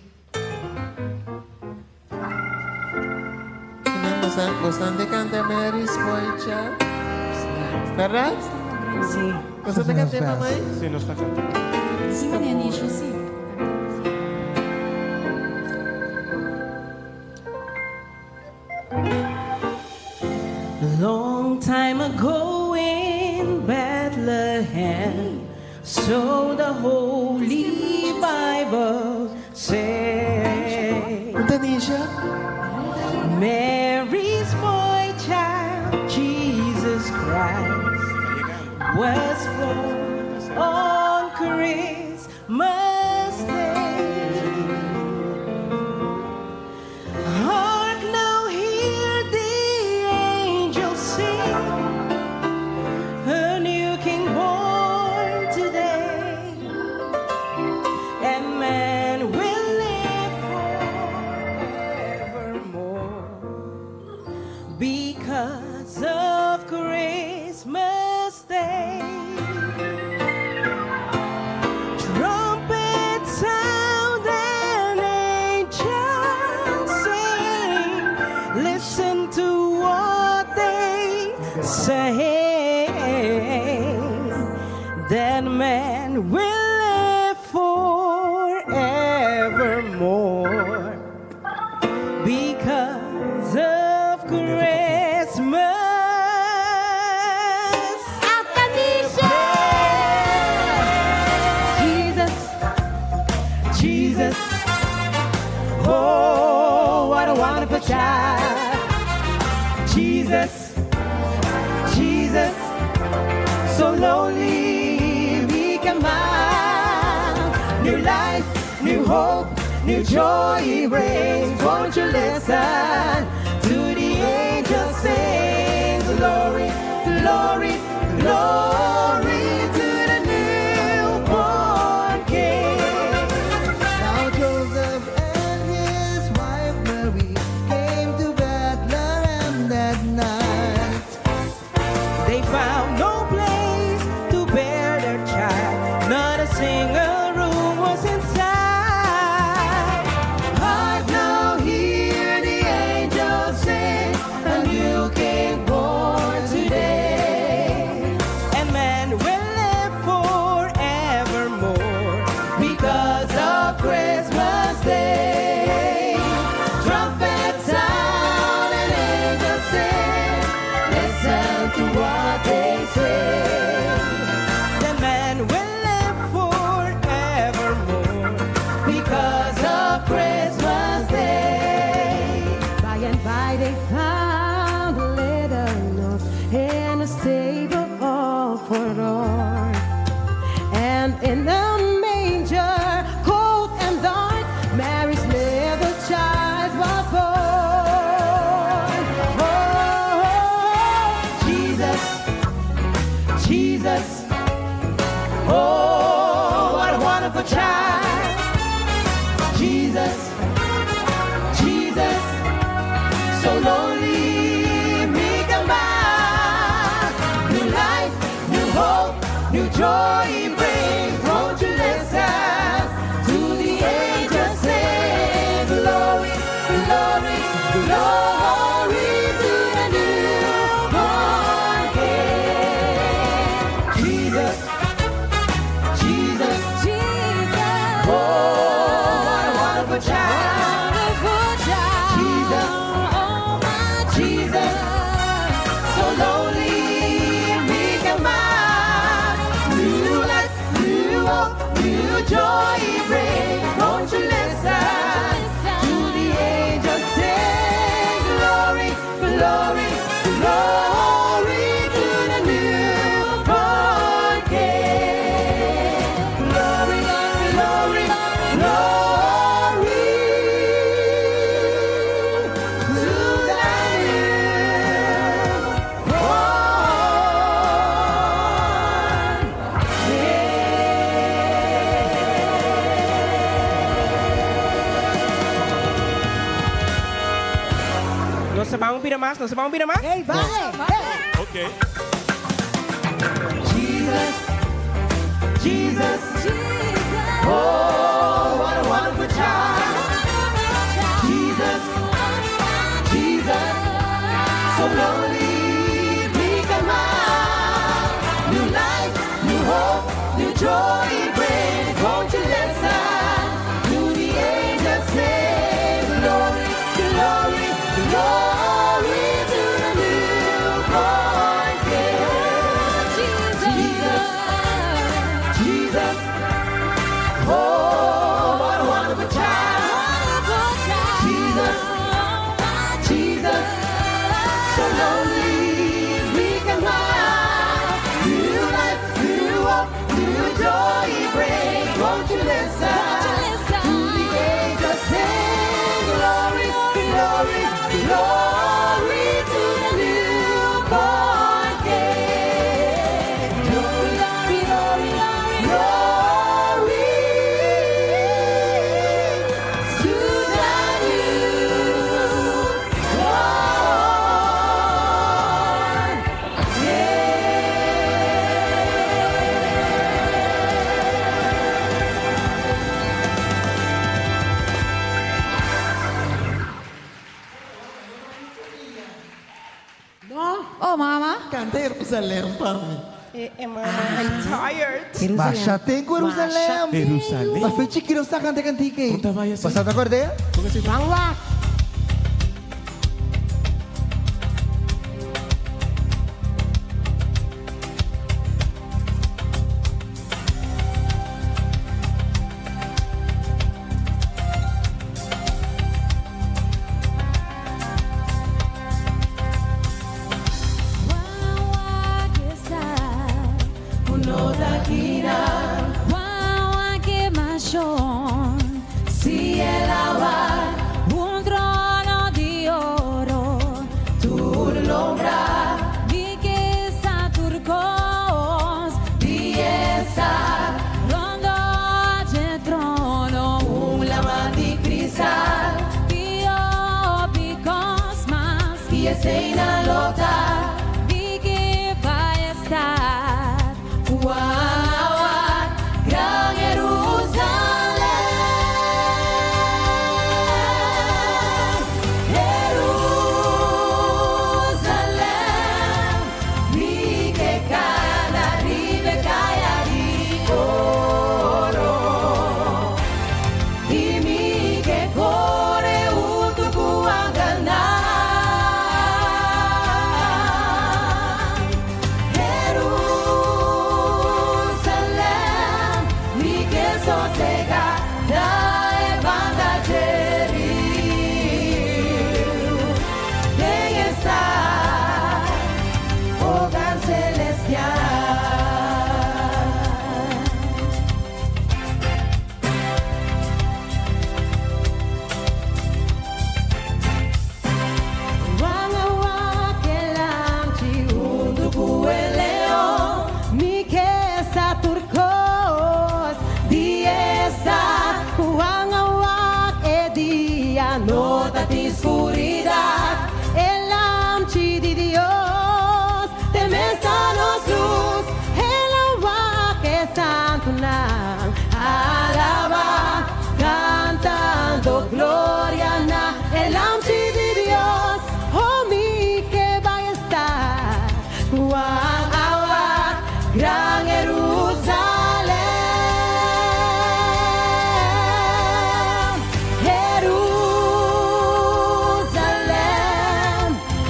F: Você não canta Mary's Boy Child? Verdade?
C: Sim.
F: Você está cantando, mamãe?
I: Sim, não está cantando.
K: Sim, minha nicho, sim.
J: Long time ago in Bethlehem, so the Holy Bible says, Mary's boy child, Jesus Christ, was born on Christmas Day. Hark now, hear the angels sing, a new King born today, and man will live forevermore.
L: Jesus. Oh, what a wonderful child. Jesus, Jesus, so lonely, weak and mild. New life, new hope, new joy he brings. Won't you listen to the angels sing? Glory, glory, glory to the newborn King.
D: Now Joseph and his wife Mary came to Bethlehem that night.
L: They found no place to bear their child. Not a single room was inside. But now hear the angels sing, a new King born today. And man will live forevermore because of Christmas Day. Trumpets sound and angels sing. Listen to what they say. The man will live forevermore because of Christmas Day.
C: By and by they found a little note in a stable all forlorn. And in a manger, cold and dark, Mary's little child was born.
L: Oh, Jesus, Jesus, oh, what a wonderful child. Jesus, Jesus, so lonely, meek and mild. New life, new hope, new joy he brings. Won't you listen to the angels sing? Glory, glory, glory to the newborn King. Jesus, Jesus, Jesus. Oh, what a wonderful child. Jesus, Jesus, so lonely, meek and mild. New life, new hope, new joy he brings. Won't you listen to the angels sing? Glory, glory, glory to the newborn King. Glory, glory, glory to the newborn King. No se va a un pira más, no se va a un pira más.
C: Hey, vale.
I: Okay.
L: Jesus, Jesus, Jesus. Oh, what a wonderful child. Jesus, Jesus, so lonely, meek and mild. New life, new hope, new joy he brings. Won't you listen to the angels sing? Glory, glory, glory to the newborn King. Jesus, Jesus, oh, what a wonderful child. Jesus, Jesus, so lonely, weak and mild. New life, new hope, new joy he brings. Won't you listen to the angels sing? Glory, glory, glory to the newborn King. Glory, glory, glory to the
K: Oh, Mama.
F: Canta Jerusalém para mim.
L: Mama, I'm tired.
G: Masya tengo Jerusalem.
I: Jerusalem.
G: Mas fui chiquiro sa kanta kantike.
I: Punta vaya sa.
G: Basta te acordé?
C: Bangwa.
K: Sion, si elava un trono di oro, tu l'ombra di chiesa turcos, di esa rondo c'è trono, un lama di cristal, Dio picos mas, y es una lota, di que va a estar, Gran Jerusalén, mi que cada ribe cae di oro, y mi que corre junto con ganar. Jerusalén, mi que sosega da evangelio, en esta hogar celestial. Wangawak elang ciundo kueleo, mi que sa turcos, diesta, wangawak edia, nota de oscuridad, el amchi de Dios, temestanos luz, el agua que santo nam, alaba, cantando gloria na, el amchi de Dios, oh mi que va a estar, wangawak, Gran Jerusalén, Jerusalén,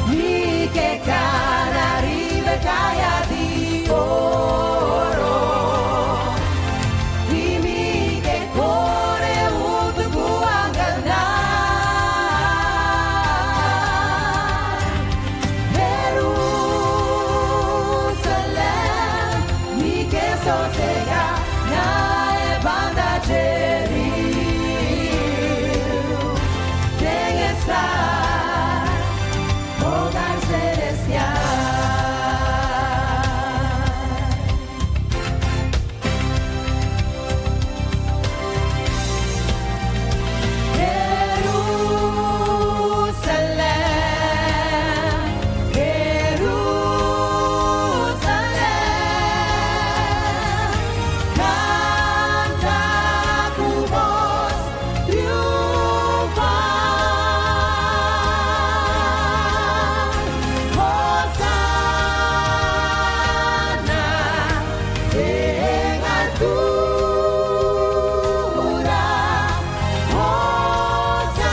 K: mi que cada ribe cae di oro, y mi que corre junto con ganar. Jerusalén, mi que sosega na evangelio, en esta hogar celestial. Jerusalén, Jerusalén, canta tu voz triunfal, Hosanna en altura, Hosanna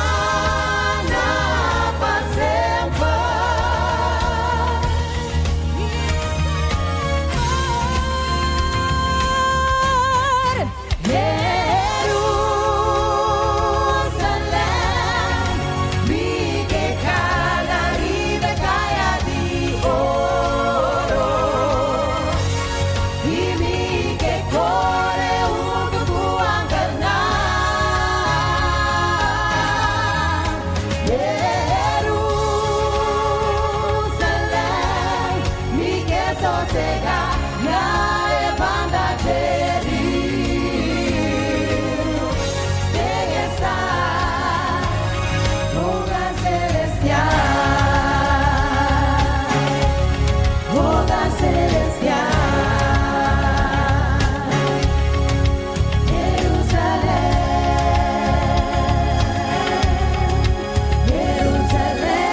K: para siempre. Jerusalén, mi que cada ribe cae di oro, y mi que corre junto con ganar. Jerusalén, mi que sosega na evangelio, en esta hogar celestial, hogar celestial. Jerusalén, Jerusalén,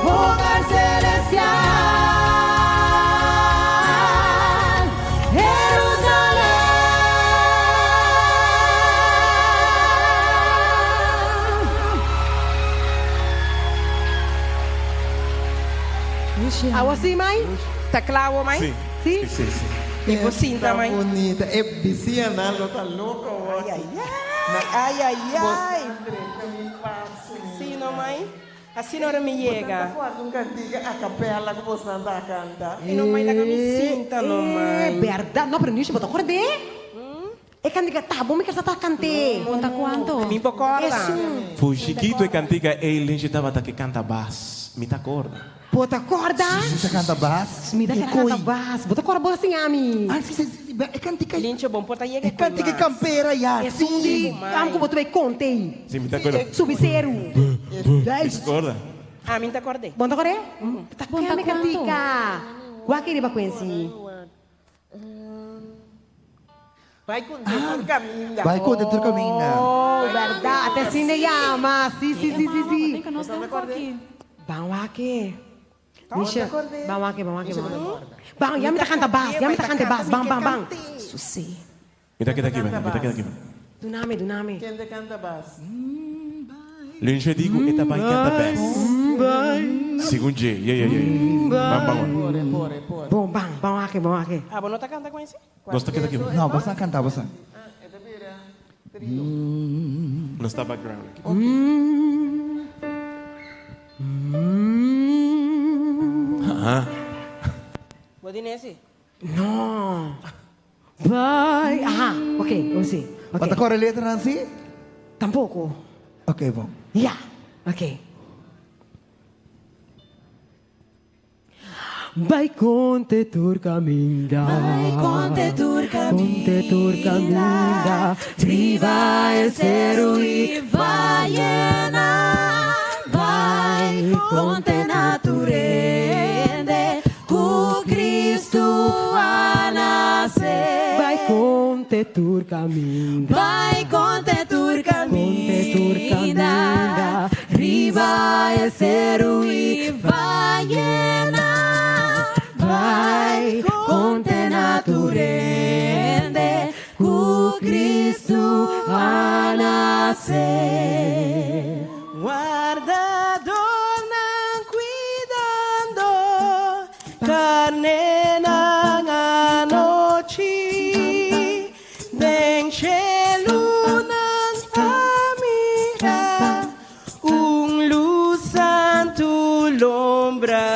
K: hogar celestial, Jerusalén.
C: Awa si Mai?
J: Tá claro, mãe?
I: Sí.
C: Sí?
I: Sí, sí.
J: E você
F: Está
J: também?
F: bonita, é viciana, lo tá louca,
J: Ai, ai, ai. Ai, ai, ai.
F: André, que me passa.
J: Sim, não, mãe? A senhora me chega.
F: Quando cantiga a capela que você anda a cantar.
J: E não, mãe, me sinta, não, mãe.
C: Verdade. Não, pero nisso, botou acordei. E candiga, tá bom, me que essa tá cante.
H: Conta quanto?
J: Mi pocorda.
I: Foi chiquito e cantiga e ele estava que canta bass. Me acorda.
C: Bota corda.
G: Você canta bass?
C: Me dá que canta bass. Bota corda boa assim, ami.
G: Ah, sim. É cantica.
J: Linche bom, pota aí.
G: É cantica campeira, já.
C: É sundi. Amo que botou bem contei.
I: Sim, me acorda.
C: Subicero.
I: Acorda?
J: Ah, me acordei.
C: Bom, agora é? Tá com a cantica. Guaquiri ba conheci.
F: Vai com o caminho.
G: Vai com o caminho.
C: Oh, verdade. Até cinema. Sim.
H: Nós estamos aqui.
C: Bang wake. Nisha. Bang wake. Bang, ya me tá canta bass. Bang.
H: Susi.
I: Me dá aqui.
C: Do nome.
F: Quem te canta bass?
I: Linche digo, eta vai canta bass. Segundo dia,
F: Pore.
C: Bom, bang wake.
J: Ah, bom, não tá cantando com esse?
I: Nós está aqui.
G: Não, você canta, você.
F: Ito bira. Trio.
I: Nós está background.
J: Vou dizer nesse?
C: No. Bye. Aha, ok, vamos see. Okay.
G: Bota cor a letra, Nancy?
C: Tampouco.
G: Ok, bom.
C: Yeah, ok. Vai conte turcaminda.
K: Triva e serui vaiena. Vai conte naturende. Cu Cristo a nascer.
C: Vai conte turcaminda.
K: Vai conte turcaminda. Riva e serui vaiena. Vai conte naturende. Cu Cristo a nascer.
J: Guardador não cuidando, carne não a noite, deixe-lo não mira, luz santo lombra.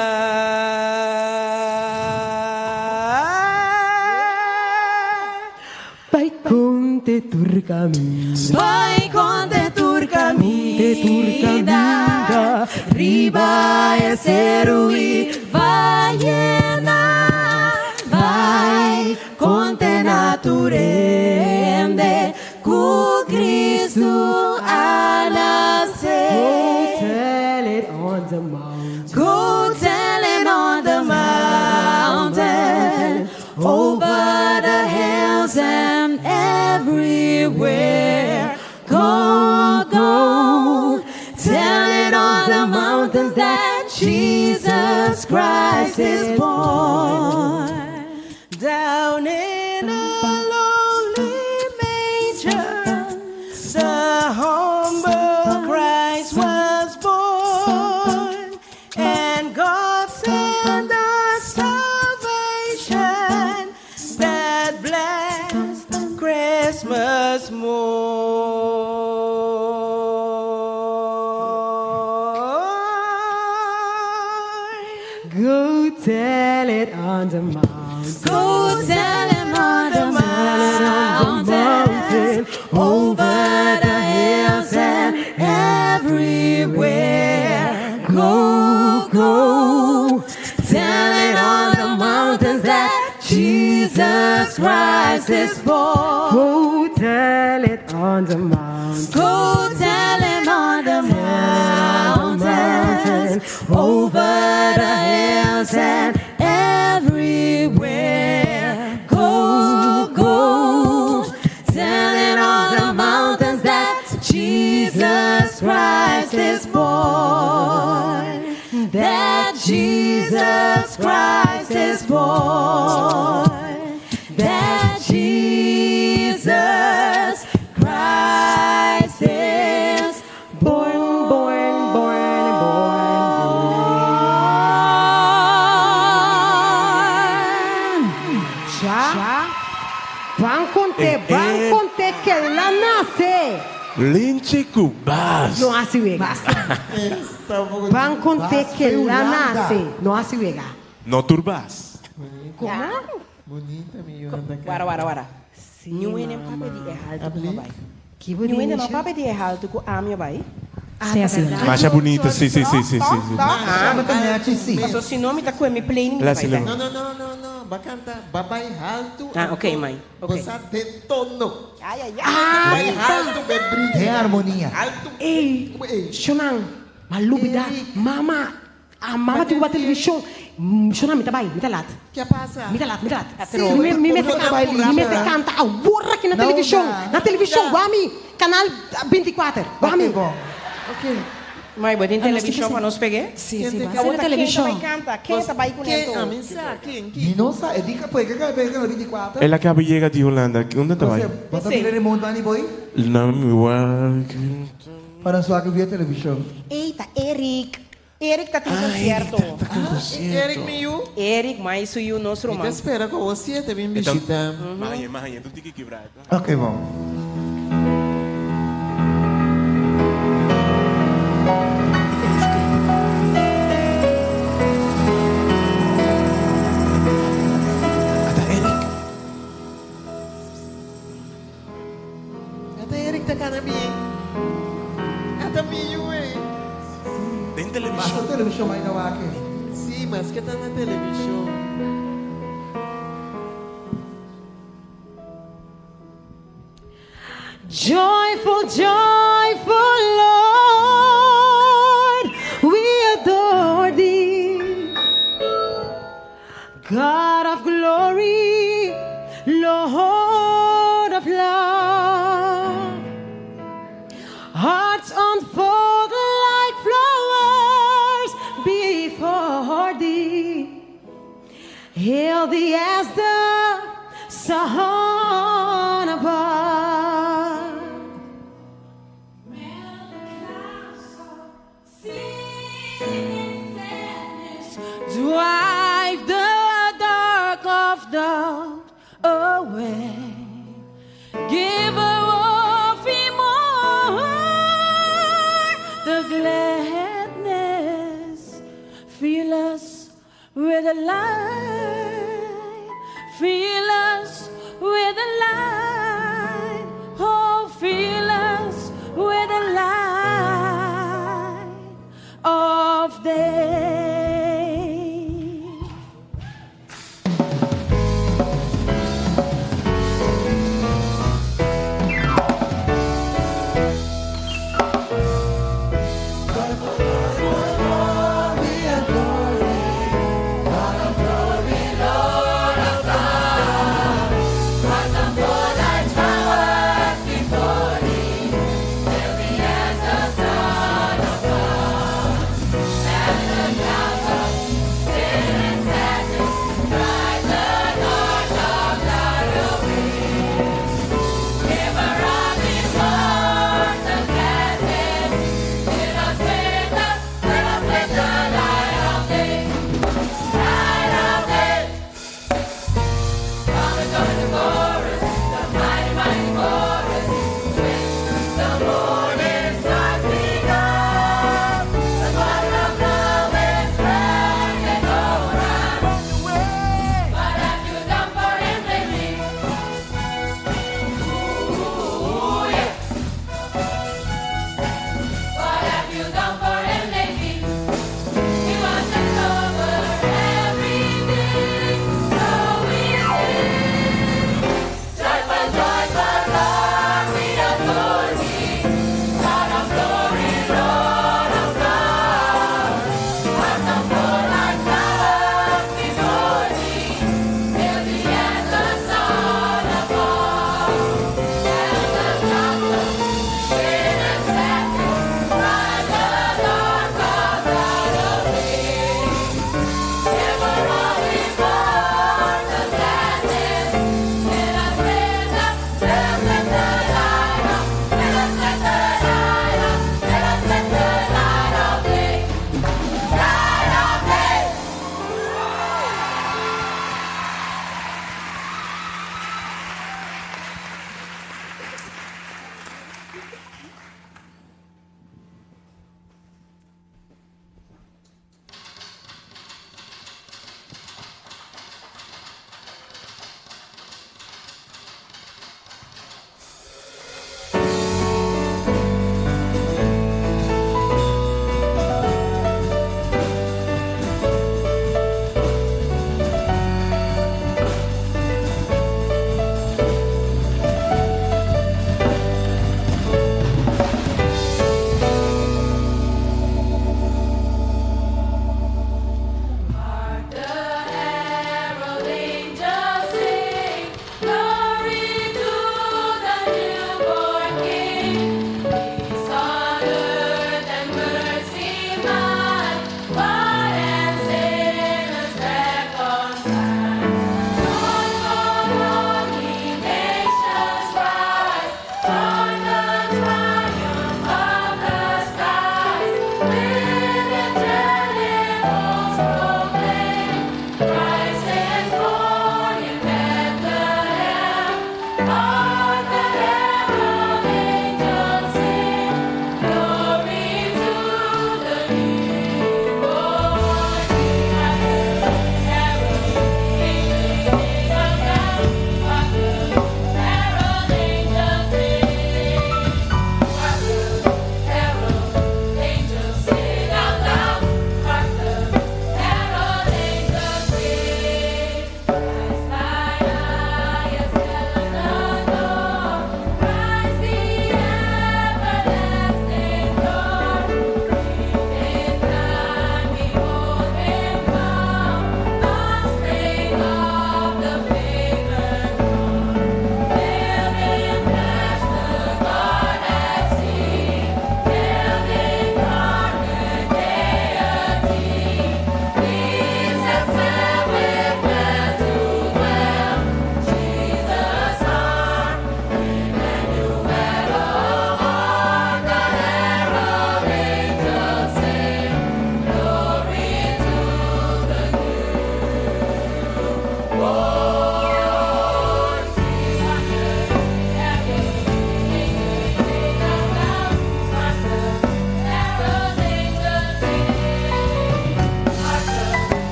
C: Vai conte turcaminda.
K: Vai conte turcaminda. Riba e serui vaiena. Vai conte naturende. Cu Cristo a nascer.
C: Tell it on the mountain.
K: Go tell it on the mountain, over the hills and everywhere. Go, tell it on the mountains that Jesus Christ is born.
J: Down in a lonely manger, the humble Christ was born, and God sent us salvation that blessed Christmas morn.
C: Go tell it on the mountain.
K: Go tell him on the mountain, over the hills and everywhere. Go, tell it on the mountains that Jesus Christ is born.
C: Go tell it on the mountain.
K: Go tell him on the mountain, over the hills and everywhere. Go, tell it on the mountains that Jesus Christ is born. That Jesus Christ is born. That Jesus Christ is
C: Van conte que la nace.
I: Linche Cubas.
C: No hace vega. Van conte que la nace. No hace vega.
I: No turbas.
C: ¿Cómo?
F: Bonita mi Yolanda.
J: Wara. Não é nem papel de errado com o pai.
C: Que
J: Não é nem papel de errado com a minha pai.
I: Masha bonita, sim.
J: Ah, mas se nome tá com a minha plane.
F: Não. Bacanta, babai halto.
J: Ah, ok, mãe.
F: Você detono.
J: Ai.
F: Babai halto, bebrinha.
G: Tem harmonia.
F: Alto.
C: Ei, Shonang, malubida, mama. A mama tem uma televisão. Shonang, me trabalha, me tá lá.
F: Que passa?
C: Me tá lá.
J: Sim,
C: Me fez canta a burra aqui na televisão. Na televisão, Guami, canal 24. Guami.
F: Ok.
J: Mãe, boa, tem televisão para nós pegar?
C: Sim,
J: vai na televisão. Quem tá aí com ele?
G: Quem? Não sabe, dica foi que pega no 24.
I: Ela acaba de chegar de Holanda. Onde está aí?
G: Você vai remontar ali, boy?
I: Não, me
G: Para sua que via televisão.
J: Eita, Eric tá tendo concerto.
F: Eric Miu.
J: Eric, mas isso é o nosso
F: Então
J: romano.
F: espera com você, te vim visitar.
I: Mahanha, tu tem que quebrar.
G: Ok, bom.
F: Eric tá cara minha. Ata Miu,
I: Tem televisão.
G: Mas a televisão vai dar aqui.
F: Sim, mas que tá na televisão.
K: Joyful, joyful Lord, we adore thee. God of glory, Lord of love. Hearts unfold like flowers before thee. Hail thee as the Son above. Drive the dark of doubt away. Give off more the gladness. Fill us with the light. Fill us with the light. Oh, fill us with the light of day.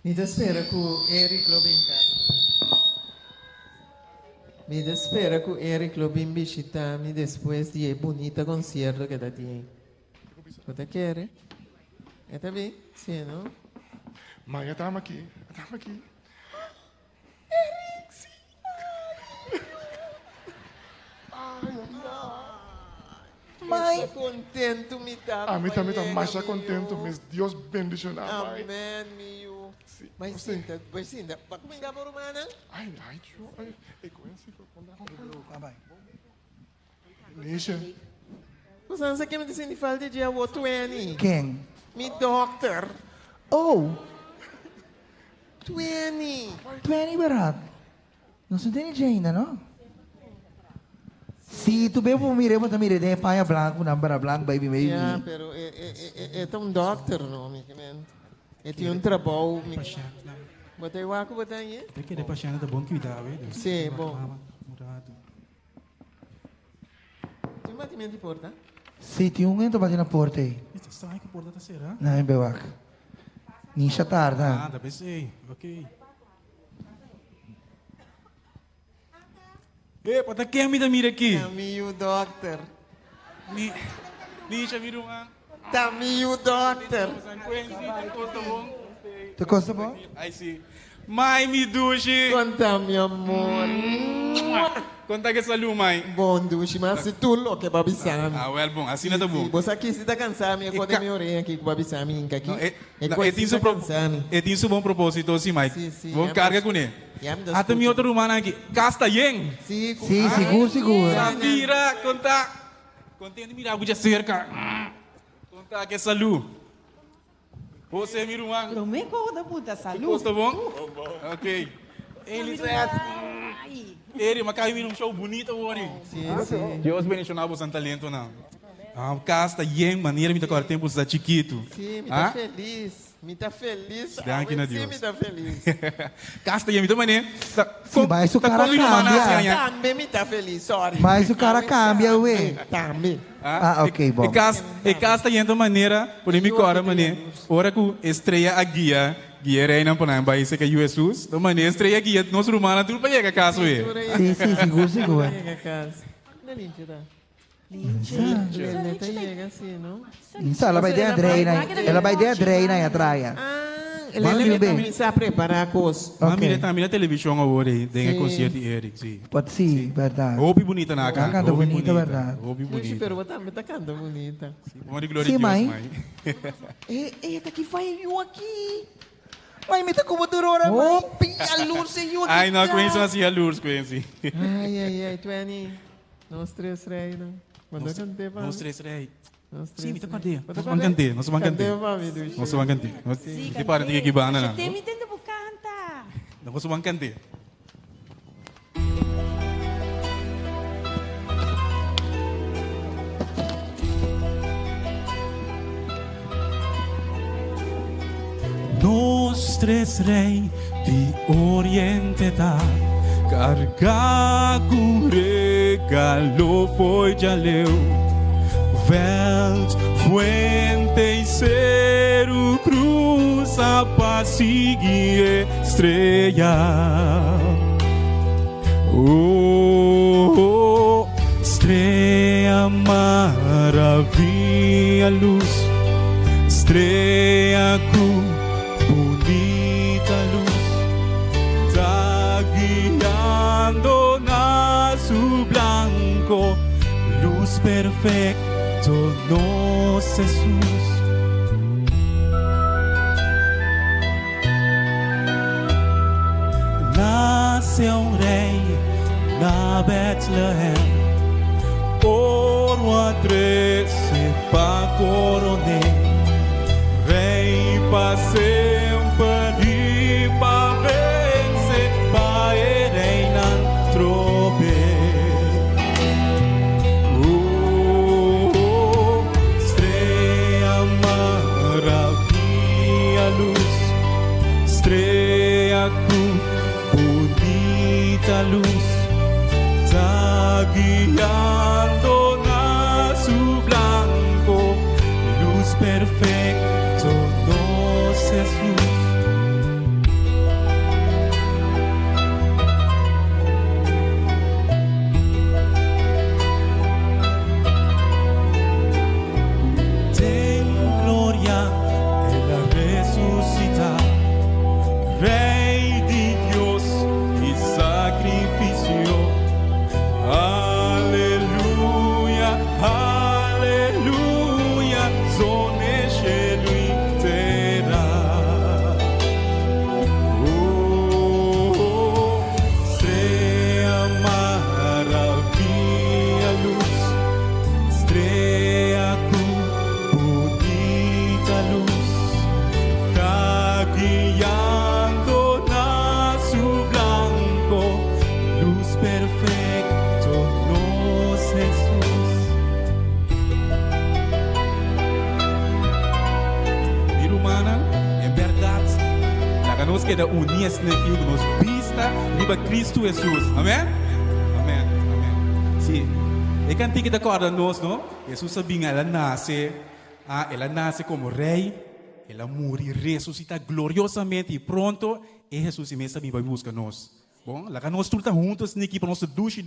F: Me espera que o Eric lo venga. Me espera que o Eric lo venga visitar-me depois de bonita concerto que está tendo. Você quer? Está bem? Sim, não?
M: Mãe, estamos aqui.
F: Eric, sim. Mãe, contento me tá.
M: A mim também está mais contento, mas Deus bendicionar, mãe.
F: Amém, meu. Mas sinta, para comer a romana?
M: Ai, tio. Eu conheço que eu vou dar. Nisha.
F: Você não sabe que me disse falta de outro ano?
G: Quem?
F: Me doctor.
G: Oh!
F: 20.
G: 20 barato. Não se entende ainda, não? Se tu bem por mire, mas mire, tem paia branco, nambara branco, baby, baby.
F: Yeah, pero é doctor, não, me comendo. Tem trabalho. Botei o água, botei aí?
N: Tem que deixar de bom cuidado, velho.
F: Sim, bom. Tem um batimento de porta?
G: Sim, tem um entro bater na porta aí.
N: Sai que porta tá será?
G: Não, é bewak. Nisha tarde,
N: ah, da pensei. Ok. Pata quem me dá mira aqui?
F: Tamiu, doctor.
N: Nisha, mira uma.
F: Tamiu, doctor.
G: Tu gosta bom?
N: Ai, sim. Mãe, me duche.
F: Conta, meu amor.
N: Conta que salu, mãe.
F: Bom, duche, mas se tu louco é babissami.
N: Ah, well, bom. Assim não tá bom.
F: Você aqui se tá cansado, eu contei minha orelha aqui com babissami.
N: É tem um bom propósito, assim, mãe. Vou carregar com ele. Até minha outra rumana aqui. Casta yen.
G: Sim, seguro.
N: Safira, conta. Contente mirar a cerca. Conta que salu. Você, meu irmão.
O: Pero me cojo da puta salud.
N: Gosta bom? Ok. Elisete. Ele, mas caiu num show bonito hoje.
F: Sim.
N: Deus bendicionar você talento não. Casta yen maneira me tá com tempo está chiquito.
F: Sim, me tá feliz. Me tá feliz.
N: Danke na Deus.
F: Sim, me tá feliz.
N: Casta yen me tá maneira.
G: Sim, mas o cara cambia.
F: Também me tá feliz, sorry.
G: Mas o cara cambia, ué.
F: Também.
G: Ok, bom.
N: E casta yen da maneira, por mim cora maneira. Ora que estreia a guia reina para não vai ser que Jesus. Da maneira estreia guia nós romana tudo para chegar a casa, ué.
G: Sim, seguro.
F: Não limpia, tá?
G: Ela vai dar a dreina e a traia.
F: Ela também está a preparar a coisa.
N: Mami, também na televisão agora, tem concerto de Eric, sim.
G: Pode ser, verdade.
N: Roupa bonita na casa.
G: Canta bonita, verdade.
N: Roupa bonita.
F: Pero também tá cantando bonita.
N: Vamos de glória a Deus, mãe.
F: Eita, que vai eu aqui.
G: Mãe, me tá como durora,
F: mãe. A luz e eu aqui.
N: Ai, não, conheço assim a luz, conheço.
F: Ai, tu é nem. Nós três rei, não? Quando cantei,
N: nós três rei.
F: Sim,
N: me tá cadê? Nós vamos cantar, nós vamos cantar. Nós vamos cantar. Não para de que banda, não.
O: Tem me tendo por cantar.
N: Nós vamos cantar. Nós três rei de Oriente tá. Carga com regalo foi já leu. Welt, fuente e cero, cruza para seguir estrella. Oh, estrella maravilha, luz, estrella com bonita luz, tá guiando na azul blanco, luz perfecta. Nosso Jesus, nasceu um rei na Betlehem, ouro a trece para coroner, rei para sempre e para vencer, para reinar trobe. Estrela com bonita luz, tá guiando na azul blanco, luz perfeita, nosso Jesus. Rey de Dios y sacrificio. Aleluya, aleluya, son cielo entera. Oh, estrella maravilla, luz, estrella bonita luz, está guiando na su blanco, luz perfecto, nos Jesús. Mi hermana, en verdad, la que nos queda unida que nos vista viva Cristo Jesús. Amén? Amén, amén. Sí, é cantiga da corda nós, não? Jesus sabia, ela nasce como rei, ela morre e ressuscita gloriosamente e pronto, e Jesus mesmo também vai buscar nós. Bom, lá que nós todos juntos, aqui para nós duche,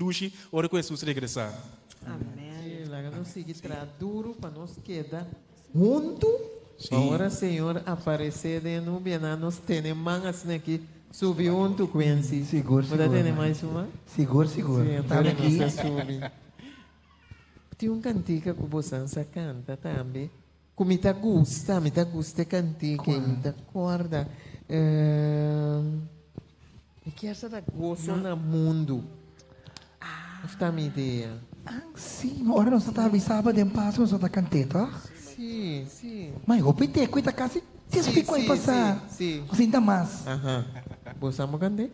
N: hora que Jesus regressar.
F: Amém. Lá que nós seguimos duro para nós quedar junto. Agora, Senhor, aparecer de nuvem, nós temos mangas aqui. Subir junto com ele.
G: Seguro.
F: Pode ter mais uma?
G: Seguro. Tá aqui.
F: Tem um cantiga que você canta também. Que me gusta cantiga, me acorda. E que essa da gosto no mundo. Esta é a minha ideia.
G: Sim, ora nós está avisava de passo, nós está cantando,
F: Sim.
G: Mas o PT cuida quase, te explico aí passar.
F: Sim.
G: Você ainda mais.
F: Aham. Você mau cantar?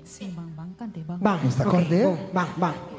O: Sim, bang, cante, bang.
G: Bang, está acordé?
H: Bang.
K: Aleluya,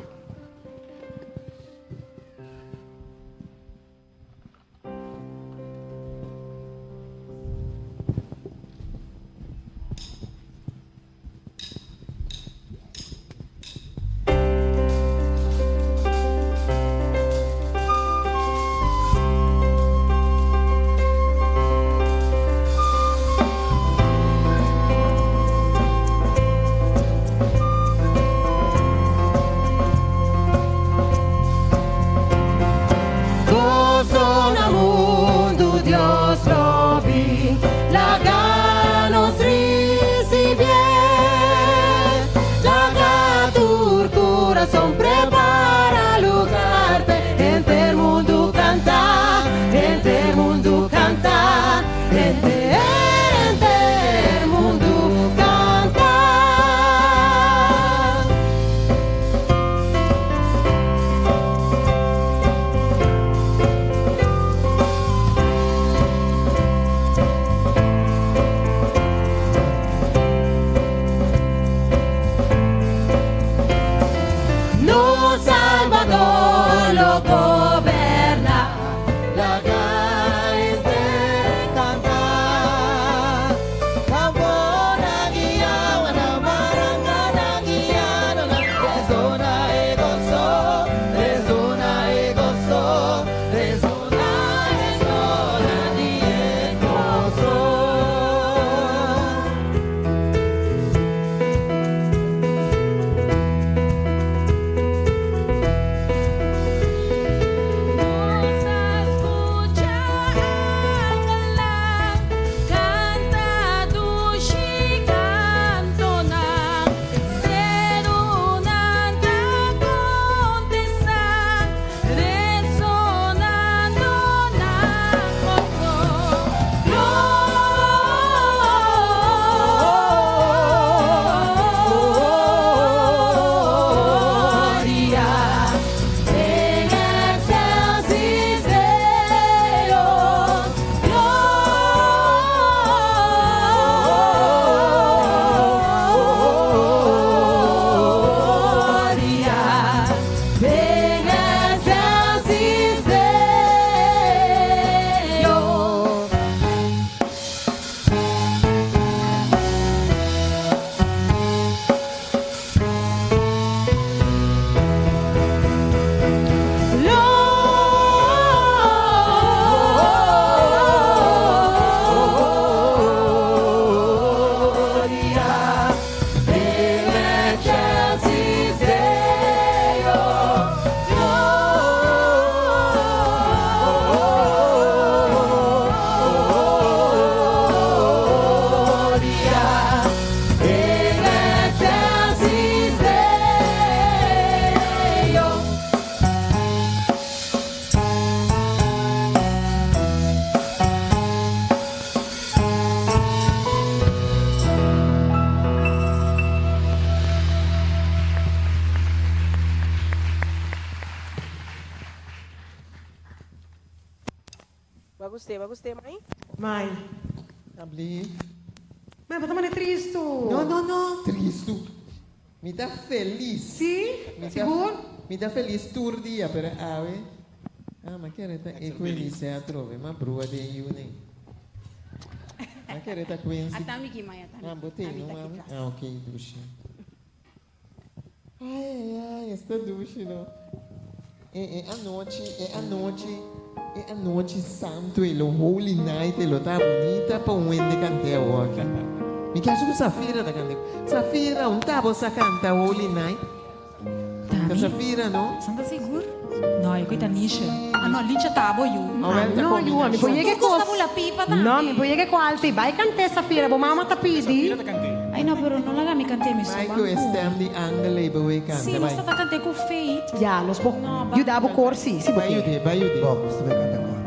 J: gostei, mãe?
C: Mãe.
F: Abli.
C: Mas você é triste.
F: Não. Triste. Me dá feliz.
C: Sim? Seguro?
F: Me dá feliz todo dia, pero ave. Mas quereta é feliz a trove, mas brua de Yune. Mas quereta Quincy.
O: Atami que mãe, atami.
F: Botei, não, mami? Ok, duche. Ai, esta duche, não. É a noite santo, e o holy night, e tá bonita para um ende cantar aqui. Me quer que Safira da cantar. Safira, tá você canta holy night? Tá Safira, não?
O: Santa seguro? No, eu coita nisha. No, lincha tabo you.
C: No, you, mi puoi che cosa? No, mi puoi che qualti, vai cantare Safira, bo mamma tapidi.
O: Ai no, però non la mi cantare mi
F: Vai che stem di angole e canta.
O: Sì, ma stata cantare con Faith.
C: Ja, lo spo. Io davo corsi, sì,
F: vai io.
G: Boh, sto cantando ancora.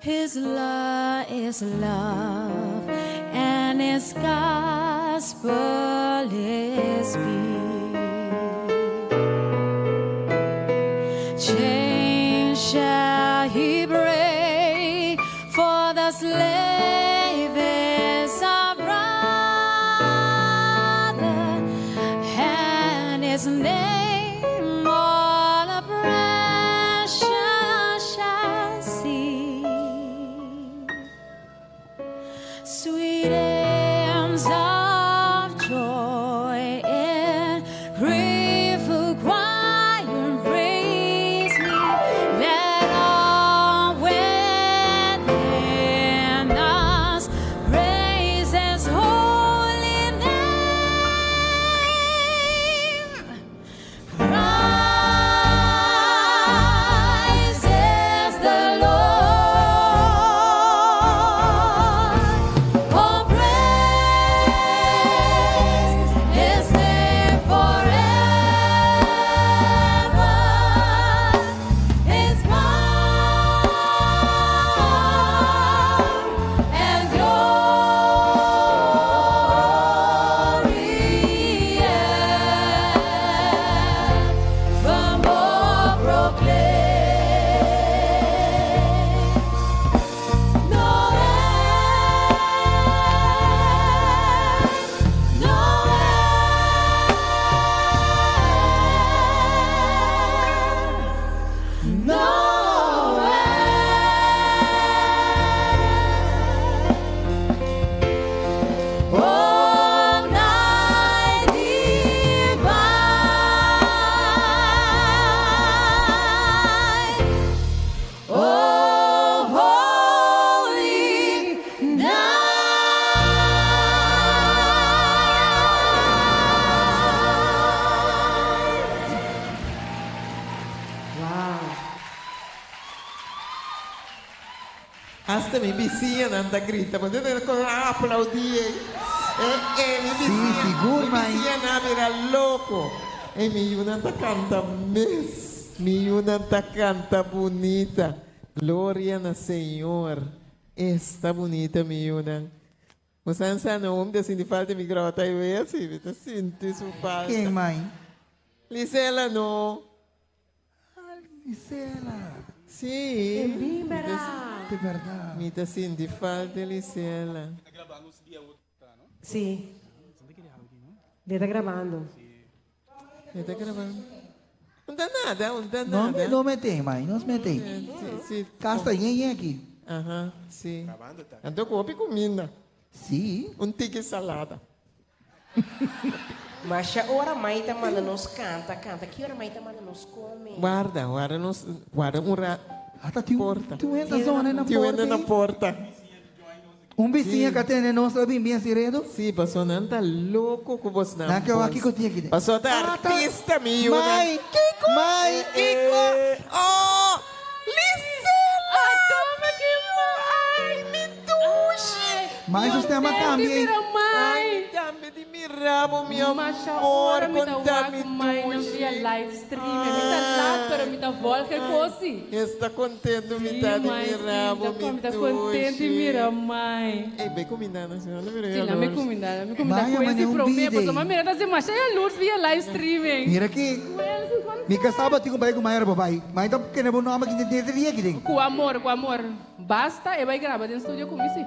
O: His law is love, and His gospel is peace. Chains shall He break, for the slave is our brother, and His name all oppression shall see. Sweet hymns of joy and grateful choir praise me. Let all within
F: Hasta mi vizinha anda grita, mas eu não aplaudir. Mi vizinha,
G: seguro, mãe.
F: Mi vizinha era louco. E mi Yunanta canta mes. Mi Yunanta canta bonita. Glória no Senhor. Está bonita, mi Yunan. Você não homem assim de falta de microta e vê assim, você sente isso falta.
G: Quem, mãe?
F: Lisela, não.
G: Lisela.
F: Sim.
G: De verdade.
F: Me tá sentindo falta, Lisela.
H: Sim. Ele está gravando.
F: Ele está gravando. Não dá nada, não dá
G: Não,
F: nada.
G: não metei, mãe, não se metei. Castanha aqui.
F: Aham, sim. Andou com comida.
G: Sim.
F: Tique salada.
J: Mas a hora mãe tá mandando nos canta. Que hora mãe tá mandando nos come?
F: Guarda um rato.
G: Até tu entra
F: na porta.
G: Vizinho que tem nosso bem cedo?
F: Sim, passou não tá louco com você não.
G: Não, que eu aqui que eu tinha aqui.
F: Passou da artista, meu.
G: Mãe, Kiko! Mãe, Kiko!
F: Oh, Lisela!
K: Toma aqui, ai, me duche!
G: Mas o sistema cambia.
K: Mãe!
F: Cambia de mirabo, meu amor.
K: Ora, me dá mãe, não via live stream. Me dá lá, pero me dá volta, cosi.
F: Está contente, me dá de mirabo,
K: me dá contente, mira, mãe.
F: Ei, bem combinada, senhora.
K: Sim, não me combinada. Me combinada com esse problema. Mas mira, das imagens é luz via live streaming.
G: Mira aqui. Mica sábado tinha que com o babai. Mas então, que não é nome que tem que aqui.
K: Com amor. Basta, e vai gravar no estúdio comigo, sim.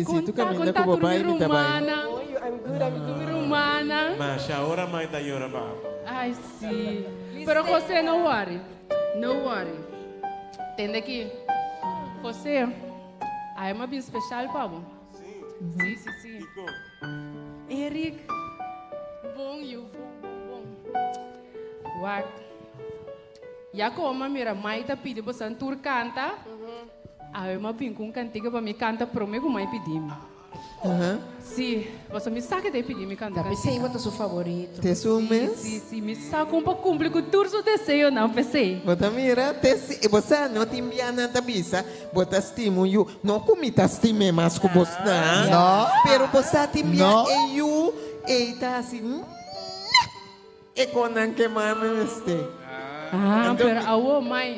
F: Sim, tu caminha com o papai e me trabalha.
K: I'm good, rumana.
I: Mas agora mãe tá llorando, baba.
K: Ai, sim. Pero José, não worry. Entende que José, é uma bem especial, Pablo. Sim. Eric, bom. What? Já como mira, mãe tá pedindo para Santur canta. É uma bem com cantiga para me canta para mim, como mãe pediu. Sim, você me saca de pedir me cantar.
J: Pensei que é seu favorito.
F: Te sumes?
K: Sim, me saca para cumprir com tudo o desejo, não pensei.
F: Bota mira, você não te envia nada bisa, bota estimo eu, não comita estime mais com você,
G: não.
F: Pero você te envia eu, e tá assim, e quando que mama este.
K: Pero mãe,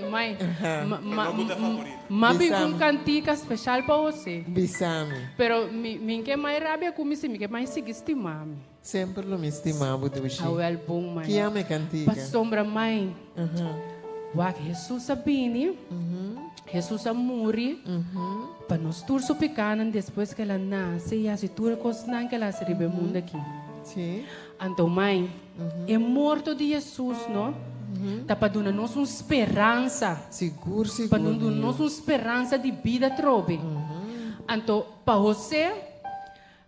K: mas com cantica especial para você.
F: Bisame.
K: Pero mim que mais rabia com mim, que mais sigue estimar.
F: Sempre lo me estimava do jeito.
K: É bom, mãe.
F: Que ame cantica.
K: Para sombra, mãe. Jesus sabini, Jesus amuri, para nós turso pecanan depois que ela nasce e a situra cosnan que ela se ribe mundo aqui.
F: Sim.
K: Então, mãe, é morto de Jesus, não? Tá para dar-nos uma esperança.
F: Seguro.
K: Para dar-nos uma esperança de vida, trobe. Então, para você,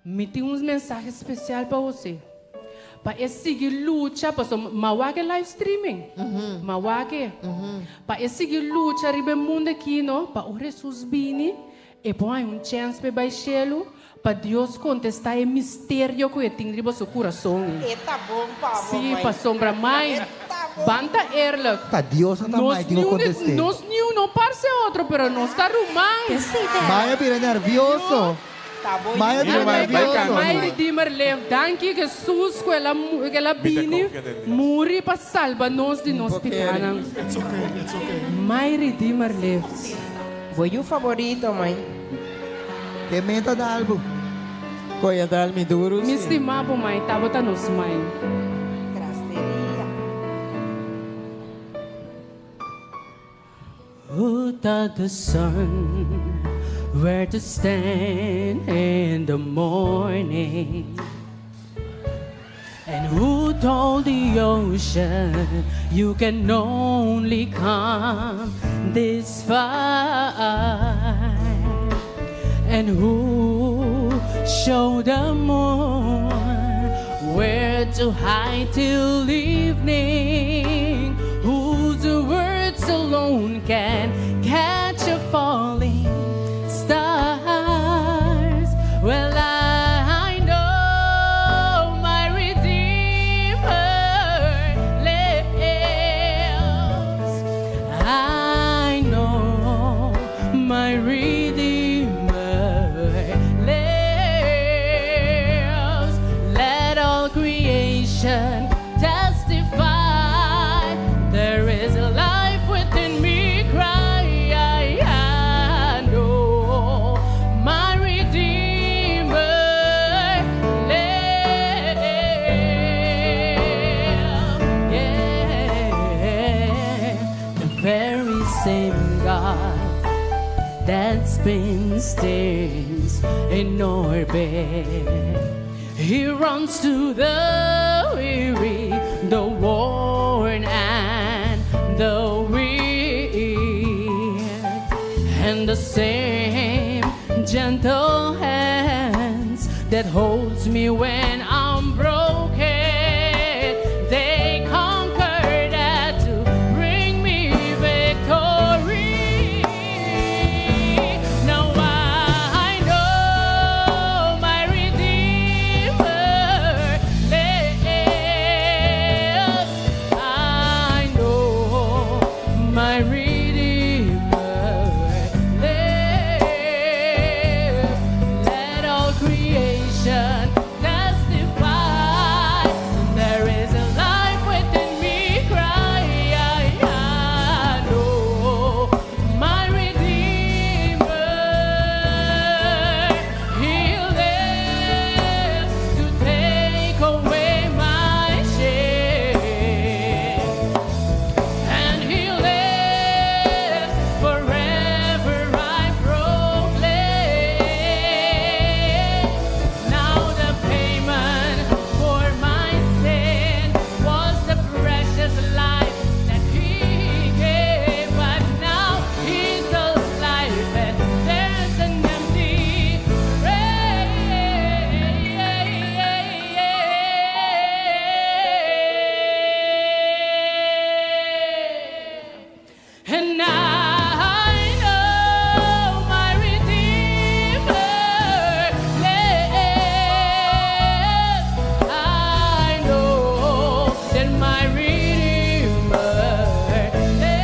K: me tem uma mensagem especial para você. Para seguir luta, para mawake live streaming. Mawake. Para seguir luta, ribe mundo aqui, não? Para o Jesus bini, e põe chance para baixá-lo. Para Deus contestar o mistério que tem riba seu coração.
J: Tá bom, Pablo.
K: Sim, para sombra mãe. Banta erla.
G: Tá Deus não mais tem que contestar.
K: Nós não parece outro, pero nós está romance.
G: Maia vira nervioso.
J: Tá bom.
G: Maia vira nervioso.
K: Maia Redeemer lev. Danke Jesus que ela bini muri para salva nós de nós pecados.
M: It's okay.
K: Maia Redeemer lev.
J: Foi o favorito, mãe.
G: Que meta da álbum.
F: Coia da alma duro.
K: Me estimava, mãe. Tá botando nos mãe. Who taught the sun where to stand in the morning? And who told the ocean you can only come this far? And who showed the moon where to hide till evening? Whose words alone can catch a falling stars? Well, I know my Redeemer lives. same God that spins stars in orbit. He runs to the weary, the worn and the weak, and the same gentle hands that holds me when I'm broken. They conquered that to bring me victory. Now I know my Redeemer lives. I know my Redeemer lives. Let all creation testify. There is a life within me. Cry, I know my Redeemer. He lives to take away my shame, and He lives forever. I proclaim. Now the payment for my sin was the precious life that He gave, but now He's alive and there's an empty grave. And I know my Redeemer lives. I know that my Redeemer lives.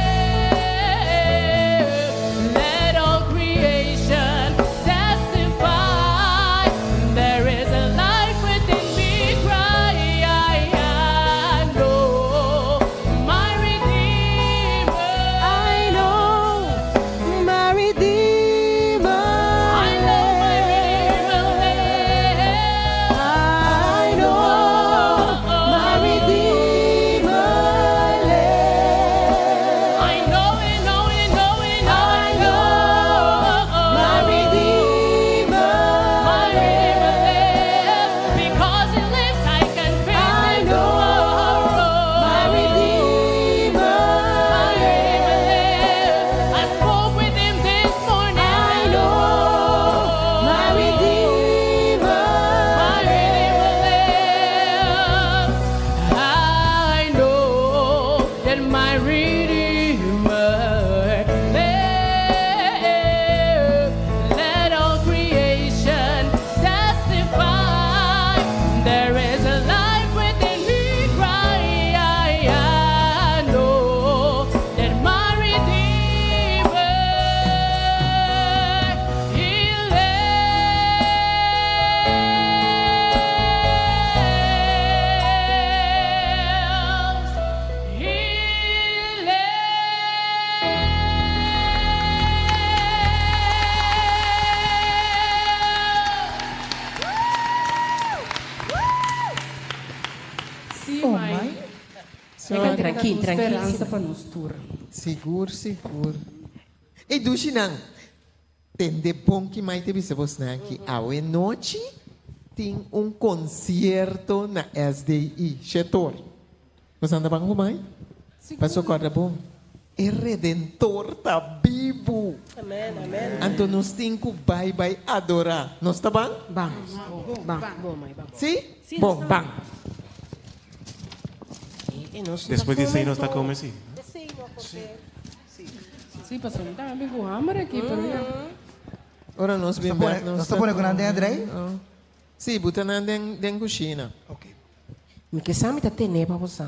K: Let all creation testify. There is a life within me. Cry, I know my Redeemer.
C: I know my Redeemer.
K: I know my Redeemer lives.
C: I know my Redeemer lives.
K: I know it, know it, know it, know
C: I
K: it,
C: know my Redeemer.
K: My Redeemer lives. Because He lives, I can face
C: I
K: it
C: know
K: tomorrow.
C: my Redeemer.
K: My Redeemer lives. I spoke with Him this morning.
C: I know my Redeemer.
K: My Redeemer lives. I know that my Redeemer lives. Let all creation testify. There is a life within me. Cry, I know that my Redeemer, He lives. He Sim,
F: Oh,
K: mãe.
F: mãe.
K: Fica tranquilo,
J: tranquilo.
K: Esperança para nós tudo.
F: Seguro, seguro. E do Chinang, tem de bom que mais teve você aqui. A noite tem concerto na SDI, Chetor. Você anda bem com mãe? Passou corda bom? E Redentor tá vivo.
J: Amém, amém.
F: Então nós temos que vai adorar. Nós tá bom?
C: Bom.
J: Bom, mãe, bom.
F: Sim?
J: Sim,
F: Bom,
J: nós
F: bom.
I: Depois disso aí nós está como assim?
K: Sim, pastor, não está bem com hambre aqui, pero já.
F: Ora nós bem
G: Nós está pondo com a André?
F: Sim, botar na dentro cozinha.
J: Me que sabe tá tendo para você.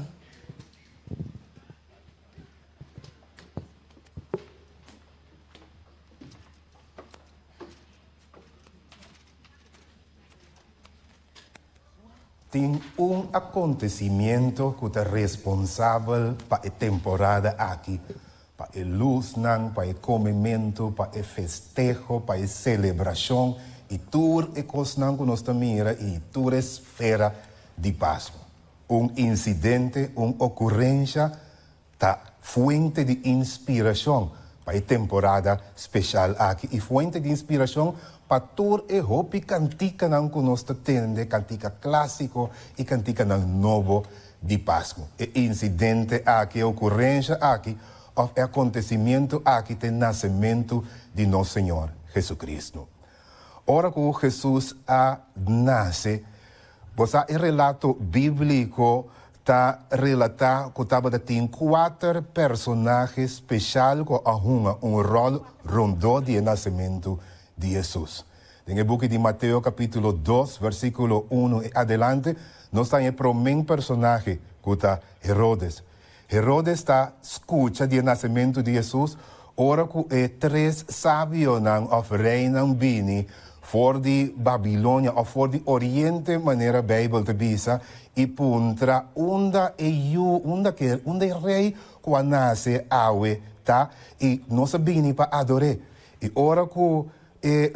B: Tem acontecimento que é responsável para a temporada aqui. Para a luz, para o comimento, para o festejo, para a celebração. E tudo é coisa que nós mira e tudo é esfera de Páscoa. Incidente, ocorrência, está fuente de inspiração para a temporada especial aqui. E fuente de inspiração para todo e hopi cantica não que nós temos, cantica clássico e cantica não novo de Páscoa. E incidente aqui, ocorrência aqui, é acontecimento aqui do nascimento de nosso Senhor Jesus Cristo. Ora que Jesus nasce, você é relato bíblico está relatado que tem 4 personagens especiais que arrumam rol rondou do nascimento de Jesus. No book de Mateus capítulo 2, versículo 1 e adelante, nós temos o primeiro personagem, que está Herodes. Herodes está escuta do nascimento de Jesus, ora que 3 sábios of reinam bini, voor de Babilônia, ou voor de Oriente, maneira Bíblia te bisa, e puntra onde rei que nasce awe, tá? E nós bini para adorar. E ora que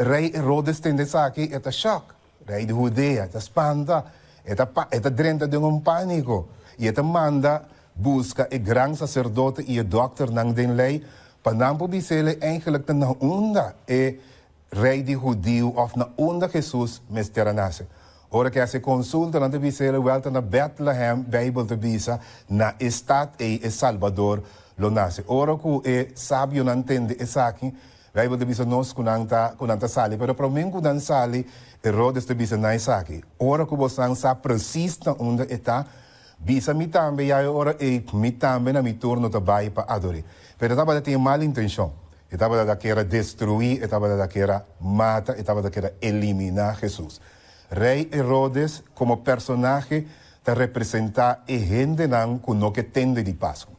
B: rei Herodes tende aqui, é choque. Rei de Judeia, é espanta, é drenta de pânico. E manda busca o grande sacerdote e o doutor ng den lei, para não publicele eigenlijk na onda rei de judeu of na onda Jesus mestera nasce. Ora que se consulta na bisele welta na Bethlehem, Bíblia te bisa, na estado e Salvador lo nasce. Ora que sábio não entende essa aqui, Bíblia te bisa nos kunanta sali, pero para mim kunan sali, Herodes te bisa na essa aqui. Ora que você não sabe preciso na onda está, bisa mi também, e ora mi também na mi turno trabalho para adorar. Pero estava tem mal intenção. Estava da querer destruir, estava da querer matar, estava da querer eliminar Jesus. Rei Herodes, como personagem, te representa a gente que não entende de Páscoa.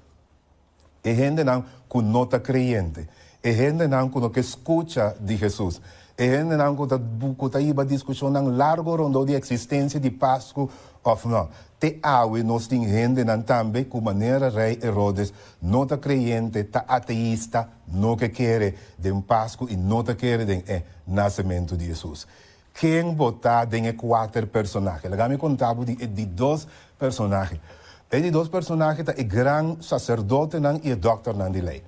B: A gente que não está crente. A gente que não escuta de Jesus. A gente que está indo a discussão largo rondo de existência de Páscoa ou não. Te awe nós tem gente também que maneira rei Herodes não está crente, está ateísta, não quer de Páscoa e não quer de nascimento de Jesus. Quem botar de 4 personagens? Lá me contava de 2 personagens. E de 2 personagens é o grande sacerdote e o doutor de lei.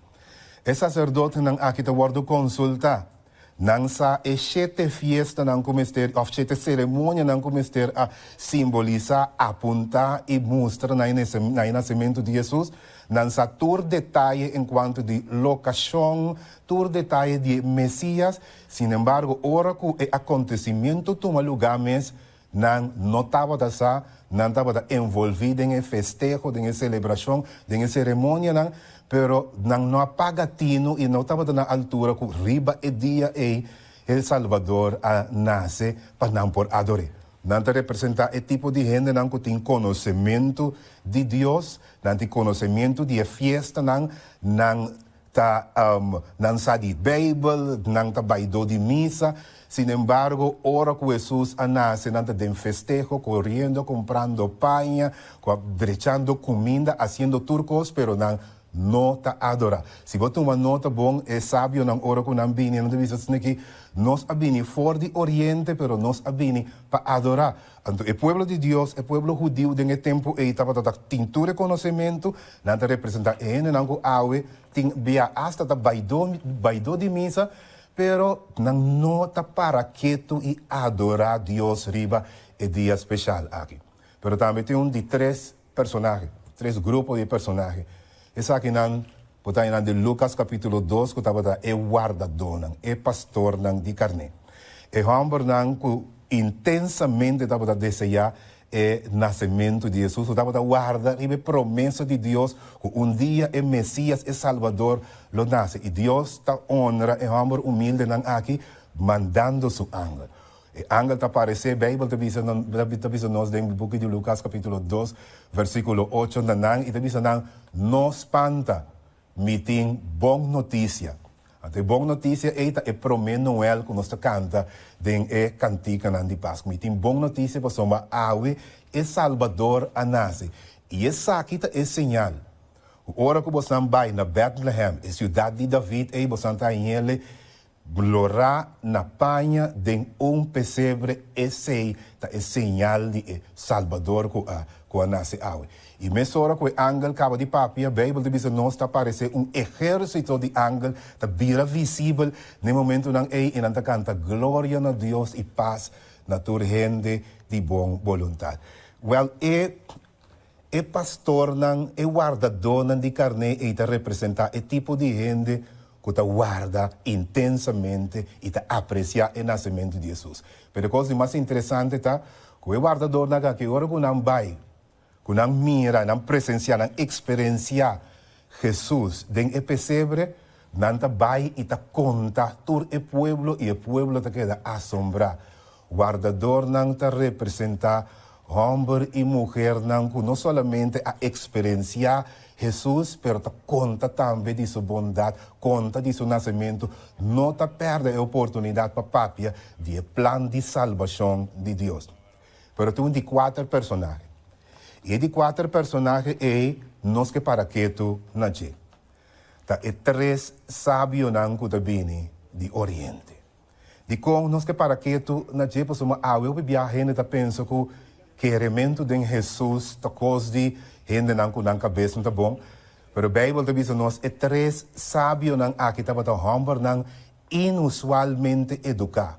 B: O sacerdote aqui está sendo consultado. Não sa 7 fiesta não cometer, ou 7 cerimônia não cometer a simbolizar, apontar e mostrar no nascimento de Jesus. Não sa todo detalhe enquanto de locação, todo detalhe de Messias. Sin embargo, ora que o acontecimento toma lugar mesmo, não estava envolvido em festejo, em celebração, em cerimônia, pero não apaga tino e não estava na altura que riba e dia El Salvador nasce para não por adorar. Não te representa o tipo de gente que tem conhecimento de Deus, não tem conhecimento de festa, não sabe Bíblia, não está baidou de missa. Sin embargo, ora que Jesus nasce, não tem festejo, correndo, comprando panha, brechando comida, haciendo turcos, pero não está adora. Se você uma nota bom, é sábio na hora que não vini, não deve ser que nós abini fora de Oriente, pero nós abini para adorar. Então, o povo de Deus, o povo judeu, de tempo, estava da tintura e conhecimento, não te representa ele, não que awe, tem bia hasta da baidô de missa, pero não nota para quieto e adorar Deus riba é dia especial aqui. Pero também tem de 3 personagens, 3 grupos de personagens. Essa aqui botar de Lucas capítulo 2, que estava é guardador, é pastor de carne. É homem que intensamente estava desejar o nascimento de Jesus, estava guardar a promessa de Deus que dia o Messias, o Salvador, lo nasce. E Deus está honra o homem humilde aqui, mandando seu anjo. O anjo está aparecendo, a Bíblia te diz nós no book de Lucas capítulo 2, versículo 8, e te diz não espanta, me tem boa notícia. A boa notícia é promessa Noel que nós canta em cantica de Páscoa. Me tem boa notícia para somar awe e Salvador a nasce. E essa aqui é sinal. A hora que você vai na Bethlehem, a cidade de David, você está em ele, Glorá na panha de pesebre esse é señal de Salvador que nasce awe. E nessa hora que o ángel acaba de papia, a Bíblia diz que nós está aparecer exército de ángel, está vira visível no momento não e não canta glória a Deus e paz na tua gente de boa vontade. Well, é pastor não é guardador não de carne e está representar é tipo de gente que está guarda intensamente e está apreciar o nascimento de Jesus. Mas a coisa mais interessante está que o guardador não que agora que não vai, que não mira, não presencia, não experiencia Jesus dentro do pesebre, não vai e está conta todo o pueblo e o pueblo está queda assombrar. O guardador não está representar homem e mulher não somente a experienciar Jesus, pero conta também de sua bondade, conta de seu nascimento, não perde a oportunidade para papia de plano de salvação de Deus. Pero tem de 4 personagens. E de 4 personagens é nós que para que tu nasce. Tá é 3 sábios não que vêm de Oriente. De com nós que para que tu nasce, por uma eu viaje tá penso que queremento de Jesus tá coisa de gente não com cabeça não tá bom. Pero a Bíblia diz a nós é 3 sábios não aqui tá para homem não inusualmente educado,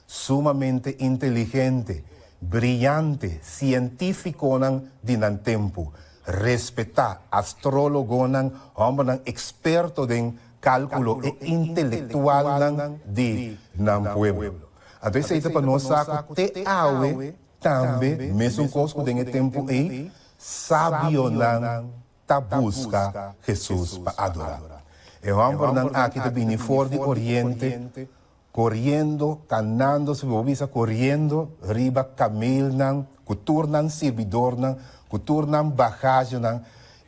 B: sumamente inteligente, brilhante, científico não de nan tempo, respeitar, astrólogo não, homem não experto em cálculo e intelectual não de nan pueblo. Às vezes aí para nós saco te awe também mesmo coisa de tempo aí sábio não tá busca Jesus para adorar. E homem não aqui também fora de Oriente correndo, canando, se visa correndo, riba camel não, cultura servidor não, cultura bagagem não.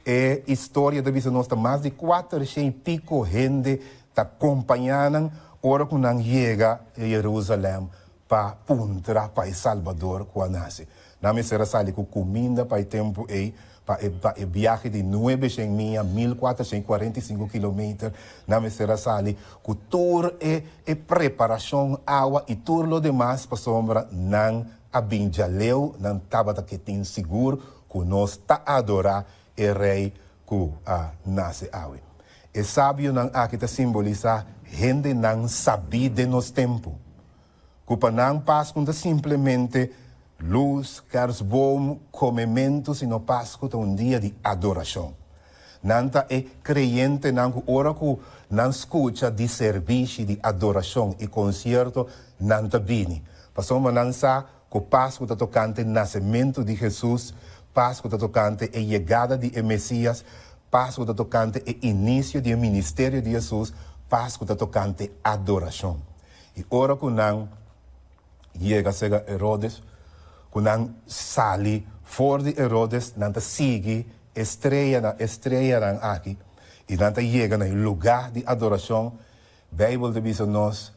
B: É história da vida nossa, mais de 400 e pico gente tá acompanhando, hora que não chega a Jerusalém para puntra para El Salvador quando nasce. Não me será sali com comida para o tempo aí, para o viagem de 900 milhas, 1445 quilômetros, não me será sali com tour e preparação, água e tudo o demais para sombra não abinjaleu, não estava que tem seguro que nós está adorar o rei que nasce awe. E sábio não aqui está simbolizar gente não sabia de nos tempo. Que para não Páscoa simplesmente luz, carvão, comimento, sino Páscoa é dia de adoração. Não é crente, não ora que não escuta de serviço, de adoração e concerto, não está bem. Passamos não sabe que Páscoa está tocante o nascimento de Jesus, Páscoa está tocante a chegada de Messias, Páscoa está tocante o início do ministério de Jesus, Páscoa está tocante a adoração. E ora que não chega a ser Herodes, que não sale fora de Herodes, não sigue estreia aqui, e não chega no lugar de adoração, a Bíblia diz a nós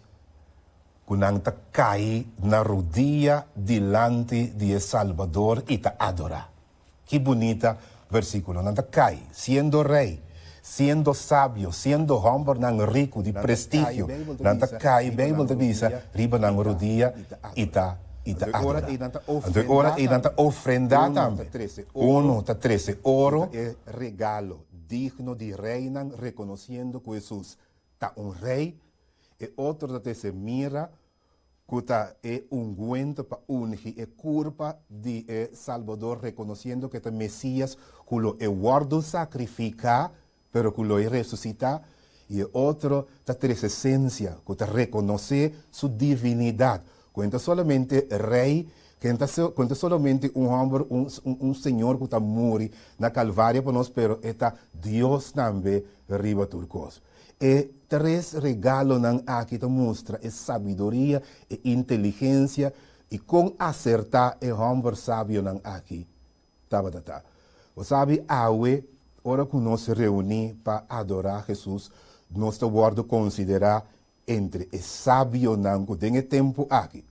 B: que não cai na rodilha diante de Salvador e te adorar. Que bonita versículo, não cai, sendo rei, sendo sábio, sendo homem não rico, de prestígio, não cai, a Bíblia diz, riba na rodilha e te adora. Agora ele está ofrendar também. Uno está 13. Ouro é regalo digno de reina, reconhecendo que Jesus está rei. E outro está se mira, que está unguento para ungir, é curva de Salvador, reconhecendo que é Messias, que lo é guardo sacrificar, pero que lo é ressuscitar. E outro está 13 essência, que está reconhecer sua divinidade. Cuenta solamente rei, cuenta solamente homem, senhor que está morto na Calvária para nós, pero está Deus também riba tudo coisa. E 3 regalos aqui te mostra é sabedoria, e inteligência, e com acertar é homem sábio aqui. Você sabe, hora que nós se reunimos para adorar Jesus, nós temos que considerar entre o sábio que tem tempo aqui.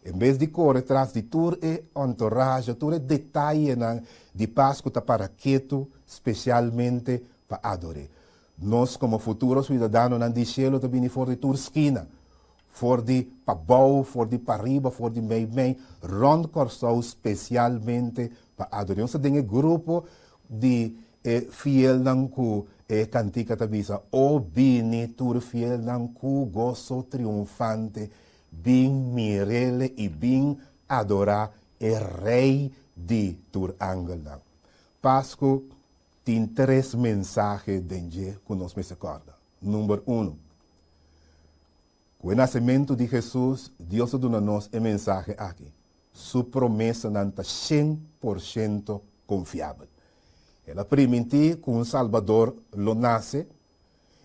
B: Em vez de correr atrás de todo o entourage, todo o detalhe de Páscoa para quieto, especialmente para adorar. nós como futuros cidadãos não de cielo também for de tua esquina, for de pabau, for de pariba, for de meio, rond corsau especialmente para adorar. Nós temos um grupo de fiel não ku cantica tabisa, o bini tur fiel não ku gozo triunfante, bin mirele e bin adorar o rei de tur angel não. Pasco tem 3 mensagens dentro que nós me recorda. Número 1. Com o nascimento de Jesus, Deus dá-nos um mensagem aqui. Sua promessa não está 100% confiável. Ela permite que um Salvador lo nasce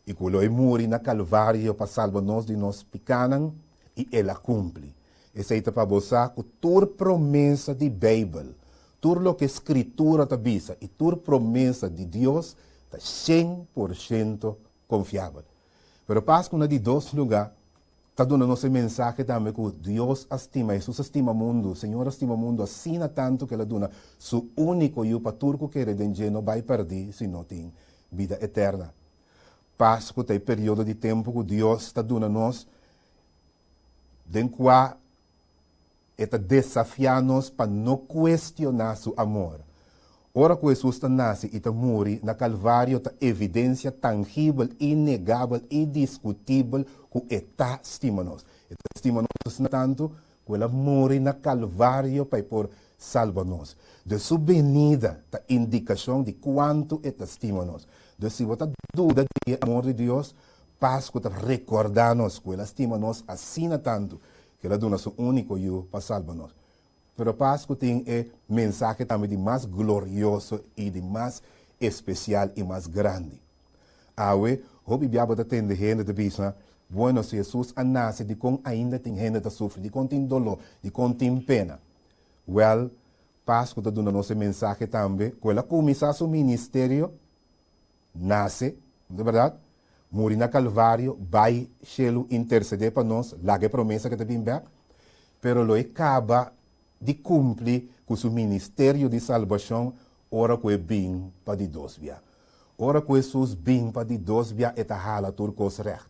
B: e que ele morre na Calvário para salvar-nos de nós pecados e ela cumpre. Essa é para você que toda promessa de Bíblia, tudo o que a Escritura está dizendo e toda promessa de Deus está 100% confiável. Mas passa que de 2 lugares, está dando nossa mensagem também que Deus estima, Jesus estima o mundo, o Senhor estima o mundo, assim tanto que Ele dá seu único e para tudo que ele não vai perder se não tem vida eterna. Passa que tem período de tempo que Deus está dando a nós, em qual está desafiando-nos para não questionar seu amor. Ora que Jesus nasce e morre na Calvário, está evidência tangível, inegável, indiscutível que está estima-nos. Está estima-nos tanto que ela morre na Calvário para por salvar-nos. De sua venida, está indicação de quanto está estima-nos. De se você dúvida do amor de Deus, Páscoa está recordar-nos que ela estima-nos assim tanto que ela dá seu único eu para salvar-nos. Pero Páscoa tem mensagem também de mais glorioso e de mais especial e mais grande. Awe, o Bíblia tem gente de bisa, bueno, se Jesus nasce de com ainda tem gente que sofre, de com tem dolor, de com tem pena. Well, Páscoa está dando nossa mensagem também, que ela começa seu ministério, nasce, não é verdade? Morre na Calvário, vai Shelo interceder para nós, lá a promessa que está bem bem, pero lo acaba de cumprir com seu ministério de salvação, ora que é bem para de 2 via. Ora que Jesus bem para de 2 via e hala turcos recht.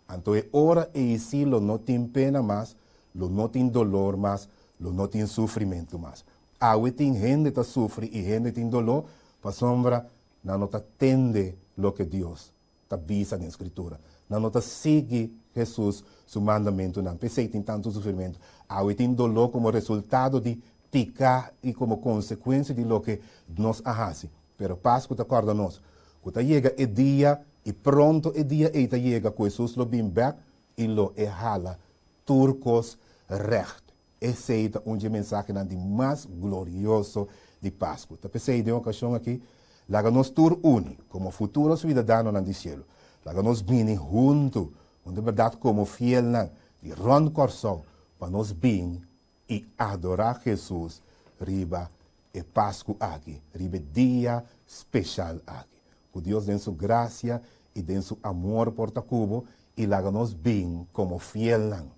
B: Então é hora e se lo não tem pena mais, lo não tem dolor mais, lo não tem sofrimento mais. Awe tem gente que sofre e gente tem dolor, para sombra, não está tende lo que Deus está visa na Escritura. Não está sigue Jesus, seu mandamento, não. Pensei tem tanto sofrimento. Awe tem dolor como resultado de picar e como consequência de lo que nos arrase. Pero Páscoa te acorda nós. Quando chega o dia, e pronto o dia, e chega com Jesus lo bem back, e lo hala turcos recht. Essa é uma mensagem de mais glorioso de Páscoa. Te pensei de uma ocasião aqui, laga nós tur uni, como futuros cidadãos no cielo. Laga nós bem junto, de verdade como fiel não, de ron coração, para nós bem e adorar Jesus riba e Páscoa aqui, riba dia especial aqui. Que Deus dê sua graça e dê seu amor por Tacubo e laga nós bem como fiel não.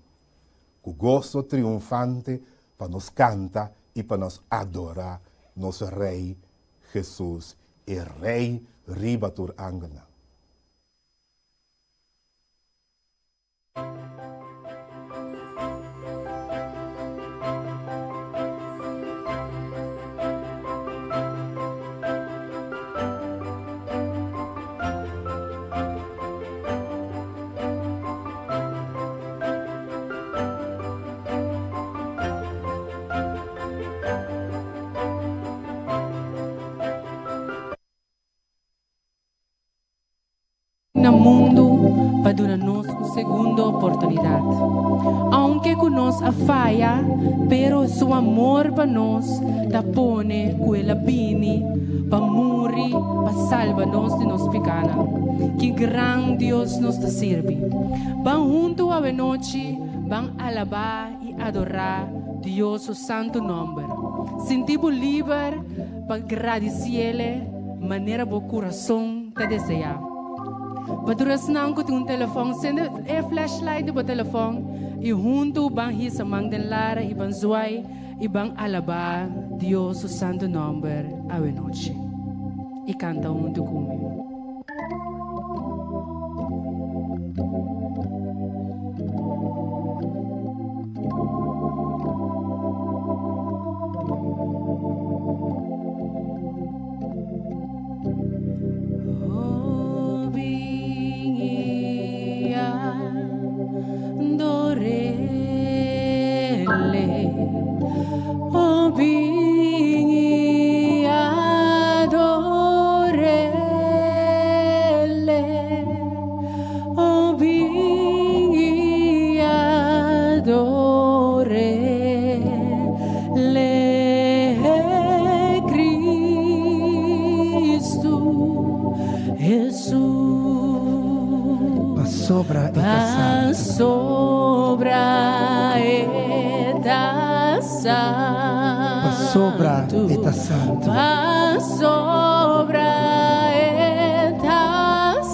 B: Que gozo triunfante para nos cantar e para nos adorar nosso Rei Jesus e Rei riba tur angana.
K: No mundo para dar-nos uma segunda oportunidade. Aunque que nós a falha, pero seu amor para nós da pone quella bini para morrer, para salvar-nos de nos pecados. Que grande Deus nos serve. Van junto a noite, van alabar e adorar Deus o santo nome. Sentimos livre para agradecer-lhe, maneira bo coração te desejar. Paduras nang ko tung telefon, sende flashlight do telefon, e junto bang hisa mang den lara, ibang zuay, ibang alaba, Dios o santo nombre, awe noche. E canta junto comigo.
G: sobra eta santo.
K: Sobra eta santo.
G: Pa sobra eta santo.
K: Pa sobra eta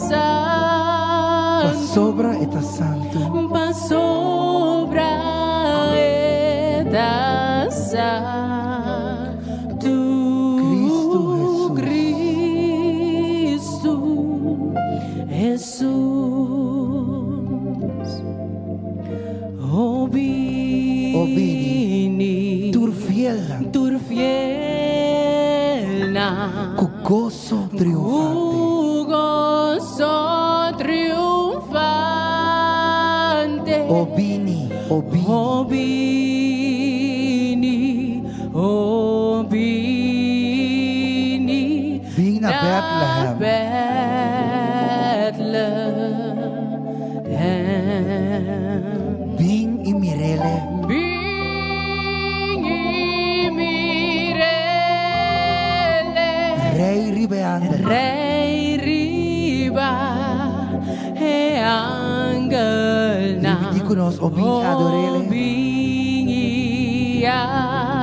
K: santo.
G: Pa sobra eta santo.
K: Pa sobra eta santo. Cristo Jesus. Obini.
G: Turfielna. Cu gozo triunfante. Obini. Being a Bethlehem. Being Imirele. Rey Ribeander.
K: Rey Riba e Angel na.
G: Diconos Obini adorele.
K: Obini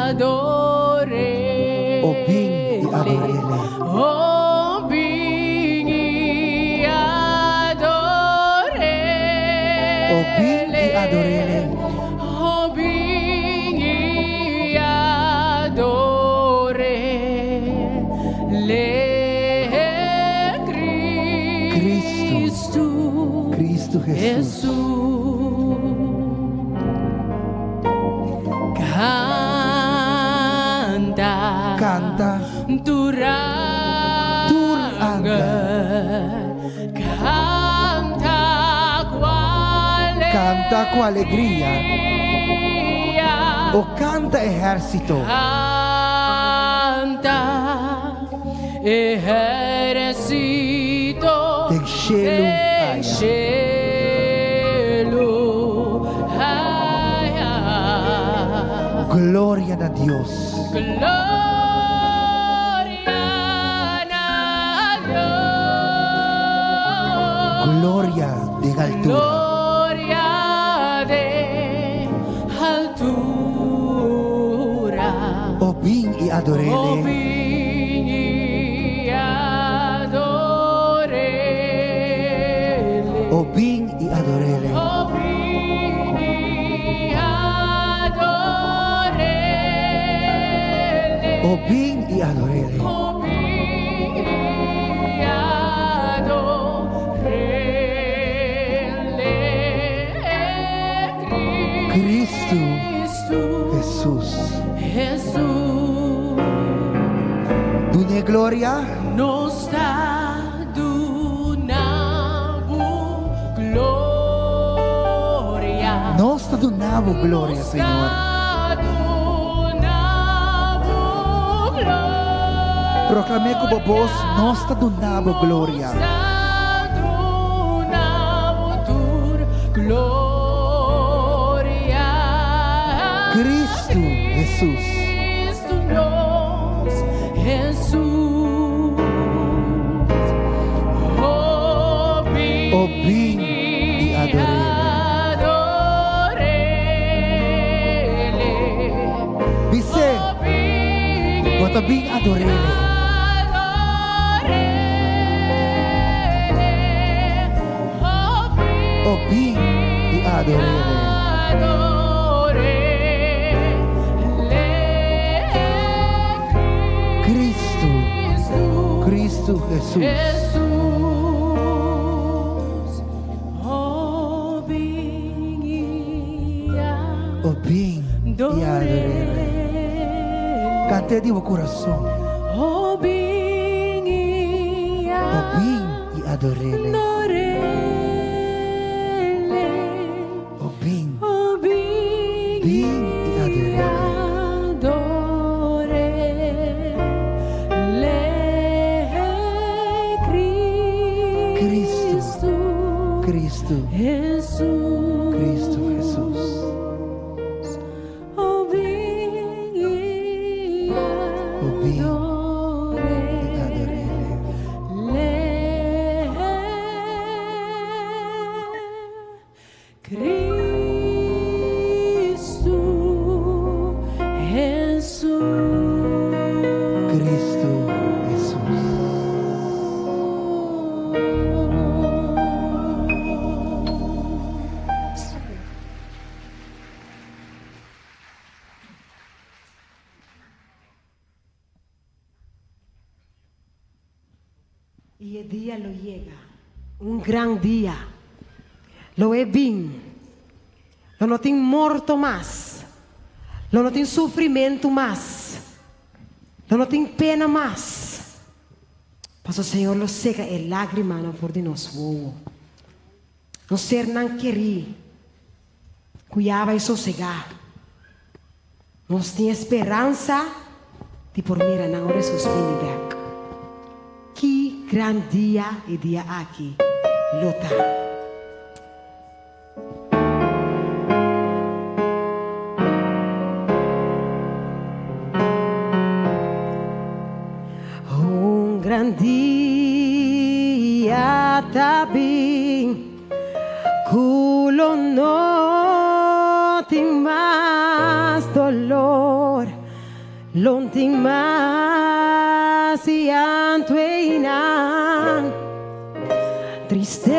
K: adorele.
G: Obini adorele.
K: Obini adorele.
G: Obini adorele.
K: Obini adorele.
G: Cristo Jesus. Canta.
K: Duranga.
G: Canta com alegria. O canta ejército.
K: Canta ejército.
G: Tem cielo. Glória a Deus. Glória de altura.
K: Gloria de altura.
G: Obin e adorele.
K: Obin e adorele.
G: Obin e adorele.
K: Obin e adorele.
G: Obin e adorele. Cristo Jesus. Dune glória.
K: Nos dá do nabo glória.
G: Nos dá do nabo glória, Senhor. Proclamei com vos, nos dá do nabo glória. Cristo Jesus. Obin e adorele. Bise, bota bem adorele. Obin e adorele. Cristo Jesus. Obin e adorele. Cante de meu coração.
K: Obin e
G: adorele. Obin e adorele. Cristo Jesus. Cristo Jesus. Obin e adorele.
K: Cristo Jesús.
G: Cristo Jesús.
C: Y el día lo llega, un gran día. Lo é bem. Lo não tem morto mais. Lo não tem sofrimento mais. Lo não tem pena mais. Mas o Senhor lo seca e lágrima não for de nós. Não ser não querer. Cuidava e sossegar. Nós tem esperança de por mira não Jesus vem back. Que grande dia e dia aqui. Lota. Dia tabi culo no tem mais dolor, não tem mais antueinan, tristeza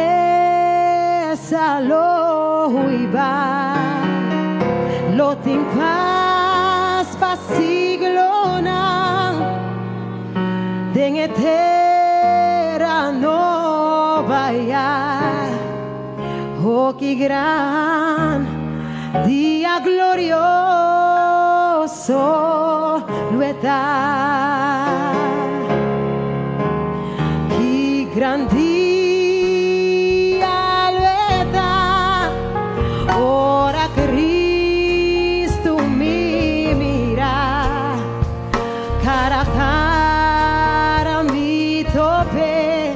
C: lo iba, lo tem paz para siglo nan, den etera no vaya, oh que gran día glorioso lo está, que gran día lo está, ora Cristo me mira, cara a cara mi tope,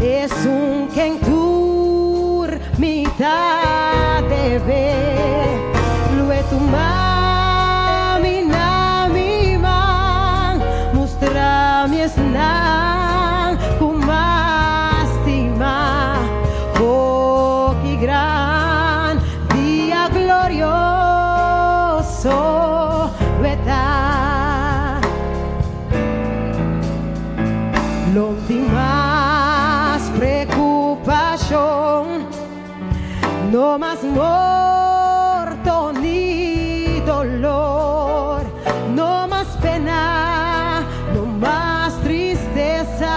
C: es un quentur mitad de ver, lo es tu mami na mi man, mostra mi esnan kumastima, oh que gran día glorioso lo está. Não tem mais preocupação, não mais morto ni dolor, não mais pena, não mais tristeza,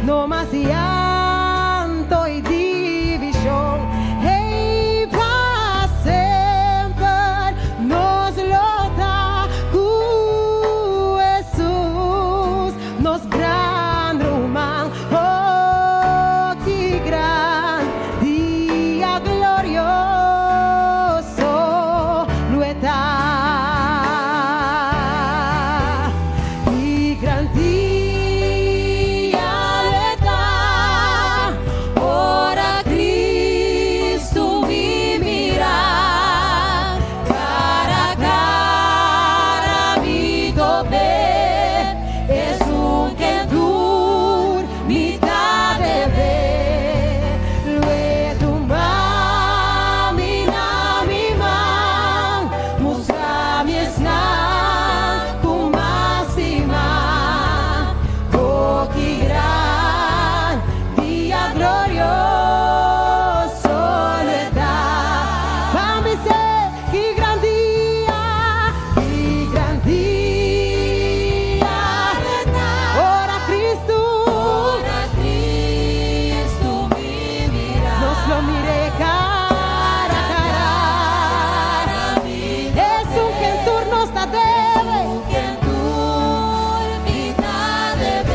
C: não mais llanto e divisão. Hey, para sempre nos lota com Jesus, nos gran román, oh que gran día glorioso lo está, que gran día lo está, ora Cristo me mira, cara a cara mi tope. Es un quentur mitad de ver, luego tu mami na mi man, musa mi esnan kumasima, oh que gran día glorioso lo está. Vamos a que gran día, que gran día. Ora Cristo me mira, nos lo mire cara a cara. Es un quentur nos da debe,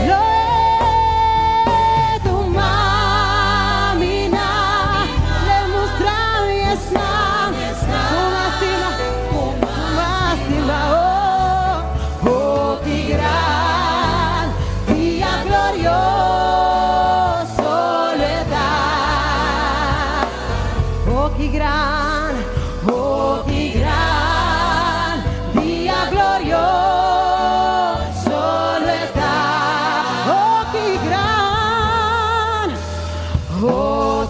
C: lo es tu mamina, le muestra mi esnan, kumastima, oh que gran día glorioso lo está, oh que gran día glorioso lo está, oh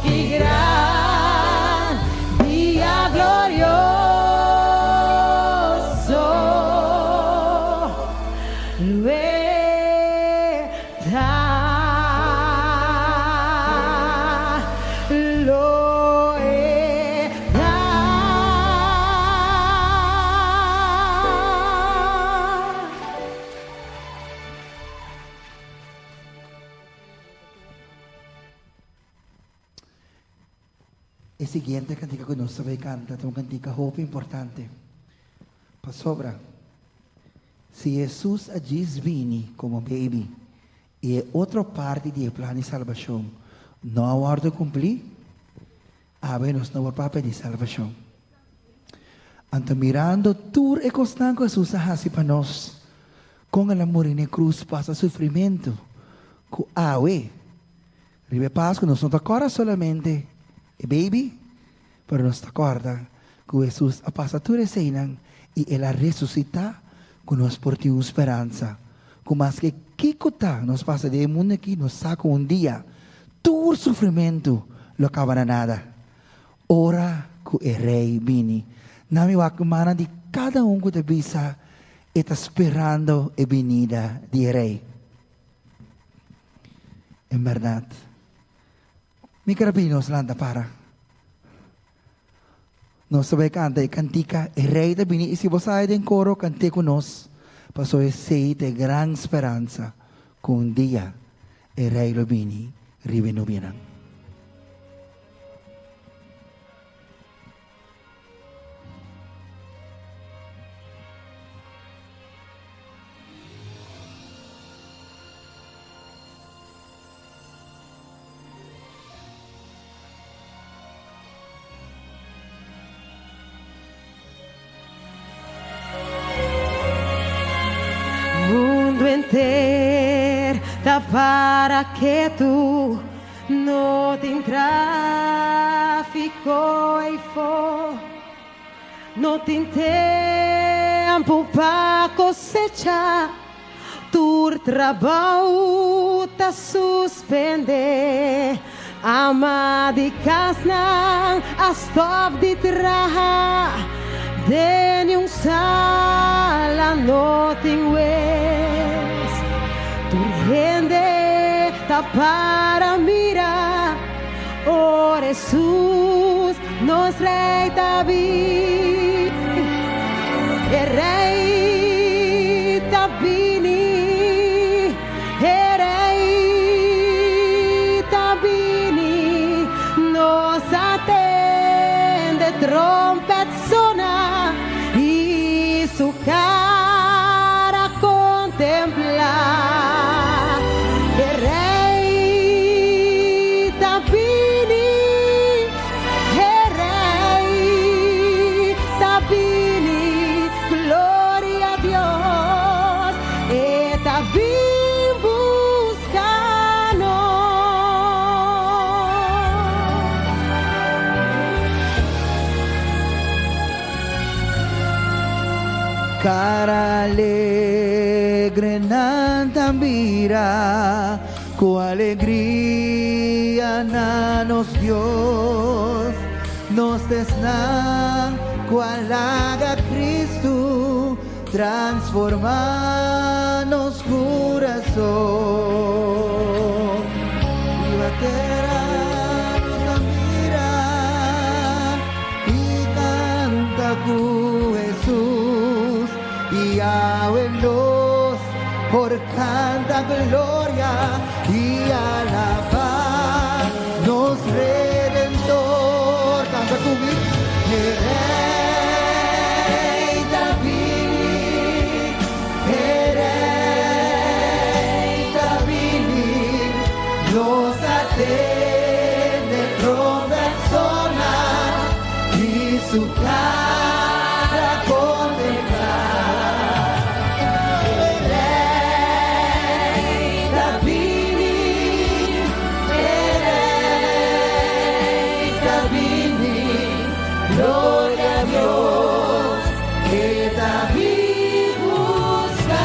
C: que gran
G: El siguiente cantica que nos sabe canta, es un cantica hope importante. Para sobra. Si Jesús allí vini como baby, y outra parte do plano de salvação não há hora de cumprir, nós não vamos para de salvação. Então, mirando tudo e constante que Jesus faz para nós, com a morte na cruz, passa sofrimento, com ribe Páscoa, nós não estamos solamente baby, mas nós estamos que Jesus passa toda a cena e Ele ressuscita, que nós portamos esperança. Com mais que Kikuta nos passa de mundo aqui, nos saca dia, todo sofrimento lo acaba na nada. Ora que o rei vini, na minha mana de cada que te visa, está esperando a venida do rei. Em verdade, mi carabinos landa para. Nós sabemos canta e cantica, o rei da vini, e se você sai em coro, cante conosco. Passou a ser de grande esperança que dia o rei lo vini rivenu bienang.
C: Para que tu no te tráfico e for, no tem tempo para cosechar, tu trabalho tá suspender, ama de casna a stop de traha, de um sala no tem wes, tu rende para mirar, oh Jesus, nos rei David, rei Tabini, rei Tabini, nos atende trompet sona e su cara contemplar.
G: Cara alegre nantambira, com alegria na nos Deus, nos desnan, com alaga Cristo, transforma nos coração. Viva terra nos admira e canta com Jesus. Y abuelos por tanta gloria y alabar nos redentor. Canta conmigo. Rey David, Rey David, nos atende con persona y su cara contemplar.
L: Gloria a Dios, que David buscador.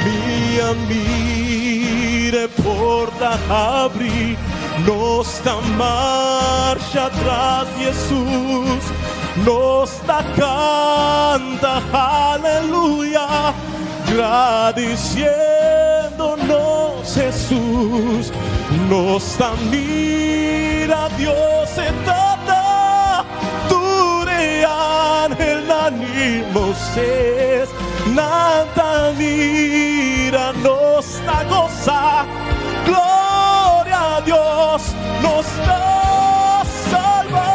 I: Mia mire porta abri, nossa marcha atrás Jesus, nossa canta aleluia, agradeciendo-nos Jesus. Jesus. Nossa mira Dios etada, tu de ángel nani Moses, nanta mira nos da goza, gloria a Dios nos da salvar.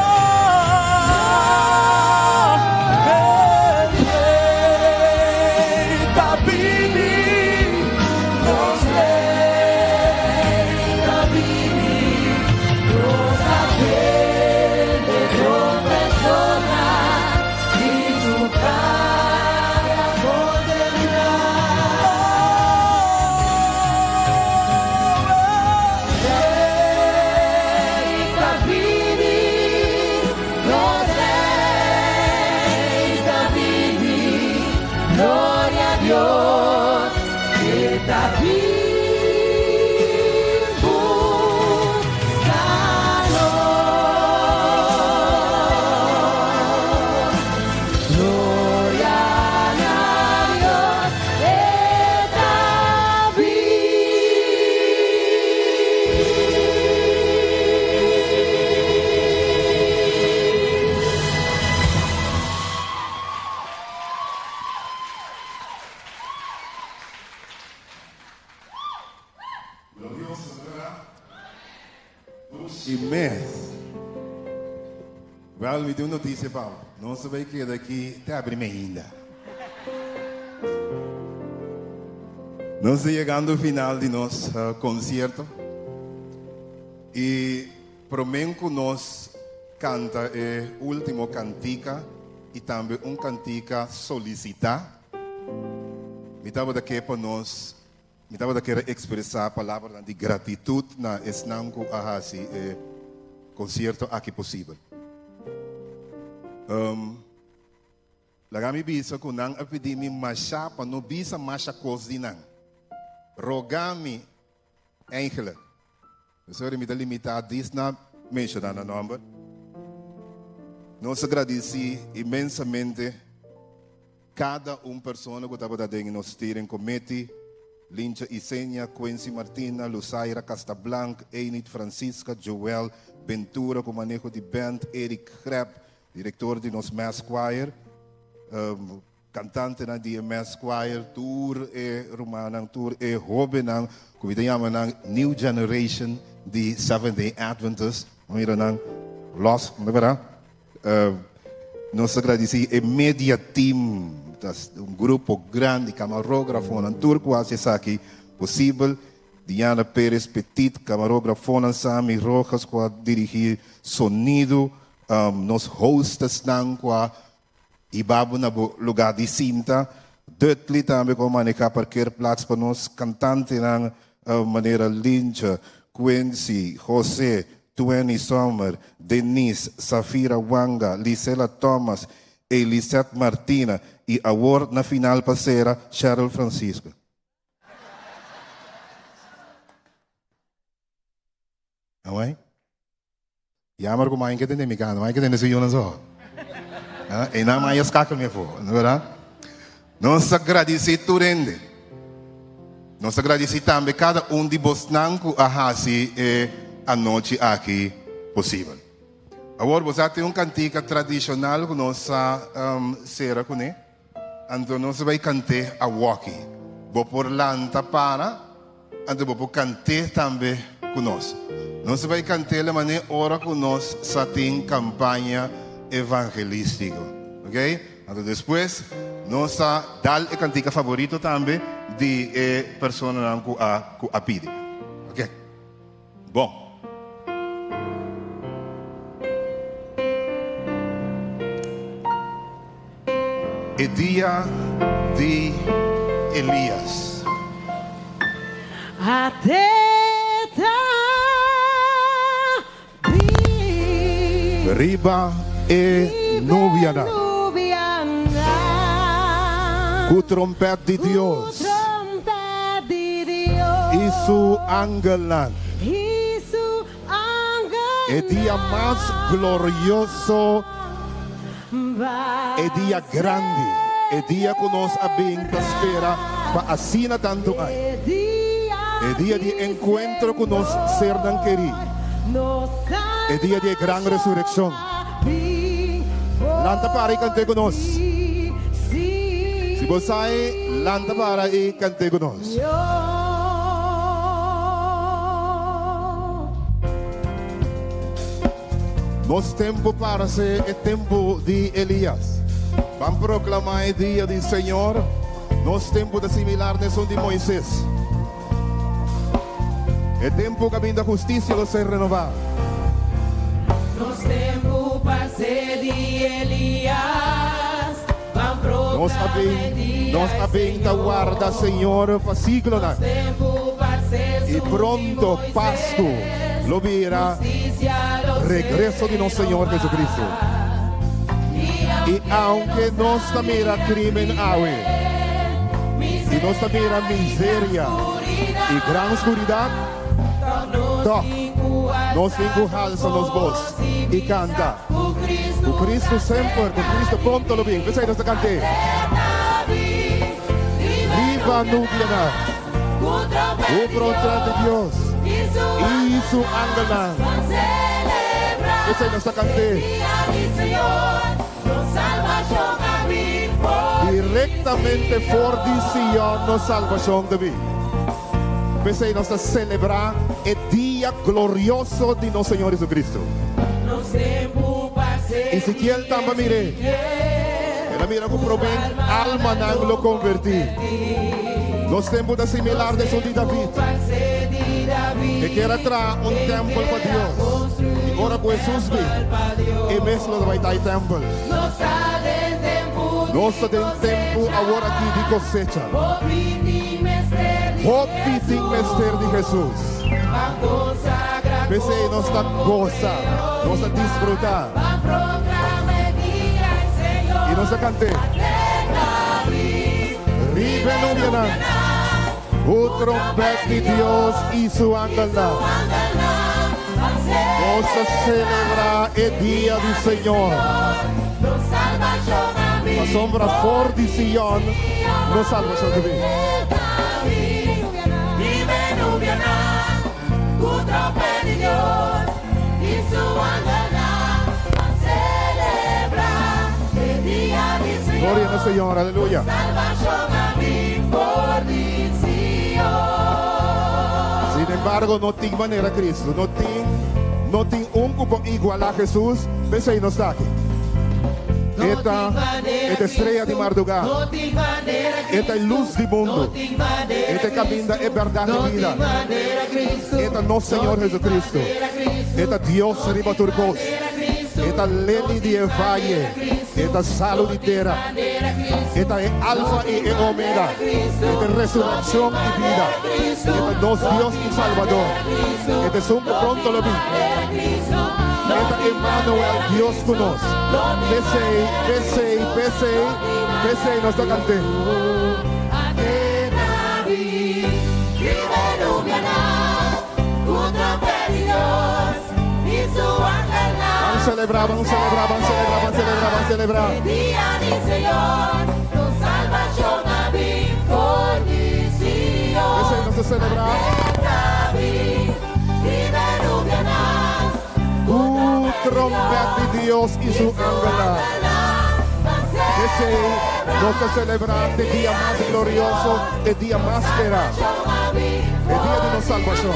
B: Wel, we doen notícia, Paulo. Não se vai quedar aqui até abrir ainda. Nós estamos chegando ao final de nosso concerto. E prometo nós canta a última cantica e também uma cantica solicitar. Me estava daqui para nós, me estava daqui para expressar a palavra de gratidão na esnanco a esse concerto aqui possível. Lagami bisa ko nang apidimi masya pa no bisa masya kos dinang. Rogami enkele. Sorry, me dá limitado disso na mencionar na number. Nós agradecemos imensamente cada pessoa que estava dentro nos steering committee. Lincha Isenia, Quincy Martina, Luzaira Castablanc, Enid Francisca, Joel Ventura, com manejo de band, Eric Greb, diretor de nos Mass Choir, cantante na de Mass Choir, tour e romanang, tour e hobenang, como chama nang New Generation de Seventh-day Adventists, nang Lost, não é verdade? Nós agradecemos a media team, grupo grande, camarógrafo, um tour quase aqui possível. Diana Pérez Petit, camarógrafo, Sami Rojas, que dirigir sonido. Nos hosts nang qua ibabo na lugar de cinta. Dutli também com manejar parkeerplaats para nos cantante nang maneira Lincha, Quincy, José, Tueni Sommer, Denise, Safira Wanga, Lisela Thomas, Elisette Martina e award na final passera Cheryl Francisco. Away? Jammer que mãe que tem demicado, mãe que tem nesse jogo só. E não mais escaca me for, não é verdade? Nós agradecemos tudo rende. Nós agradecemos também cada de vós nanco a hasi a noite aqui possível. Agora você tem cantica tradicional que nós será com ele. Então nós vai cantar a walkie. Vou por lanta para, então vou cantar também conosco. Nós vai cantar a maneira hora que nós só tem campanha evangelística, ok? Então depois nós dá a cantica favorito também de pessoa que a pede, ok? Bom. É dia de Elias.
C: Até
B: Riba e nubiana. Com trompete de Deus. E su angelan. É dia mais glorioso. É dia grande. É dia que nós abrimos a espera para assina tanto aí. É El día de encuentro con nos serán queridos. El día de gran resurrección. Lanta para y cante con nos. Si vos hay, lanta para y cante con nos. Nos tempo para ser el tempo de Elías. Van proclamar el día del Señor. Nos tempo de similar de son de Moisés. El tempo que viene la justicia lo se renovar.
L: Nos tempo para ser de Elías. Van proclamar el día
B: Nos habita guarda, Señor, para siglo. Y pronto Pasto lo verá. Regreso de nuestro Señor Jesucristo. Y aunque nos mira crimen y nos mira miseria y gran oscuridad, nos engujalza los voz y canta. O Cristo sempre, con Cristo pronto lo bien. ¿Qué se nos cante? Viva Nubiana, o pronto de Dios y su ángel. Ese nos cante. Directamente por Sion nos salvación de vida. Ese nos celebrar el día glorioso de nuestro Señor Jesucristo. Y si quien también mire, era mira que proven alma nan lo convertir. Los tiempos de similar de su de David. Que quiera traer un templo para Dios. Y ahora con Jesús vi. Y mesmo de vai templo. Nós temos tempo agora aqui de cosecha. Hope tem mestre de Jesus. Pensei, nós está goza, nós está desfrutar. E nós está cantar. Ribe Nubiana, o trompete de Deus e sua angela. Nós celebrar o dia do Senhor. La sombra for di Sion nos salva su vida. Gloria al Señor, aleluya. Sin embargo, no tiene manera Cristo, no tiene un cupo igual a Jesús, pensé y no está aquí. Esta estrella de madrugada, esta luz del mundo, esta camino es verdad de vida, esta nuestro Señor Jesucristo, esta Dios riba turcos, esta ley de valle, esta salud entera, esta es alfa y omega, esta resurrección y vida, esta nos Dios y Salvador, este es un pronto lo vi. Esta Emmanuel, Dios con nos. Pese, nos está cantando. Vamos a celebrar.
L: El día del Señor, nos salvación a mí por mi Sion.
B: Pese, nos está celebrando. Trompete de Dios y su ángel. Ese nos está celebrando el día más glorioso, el día más esperado, el día de nuestra salvación.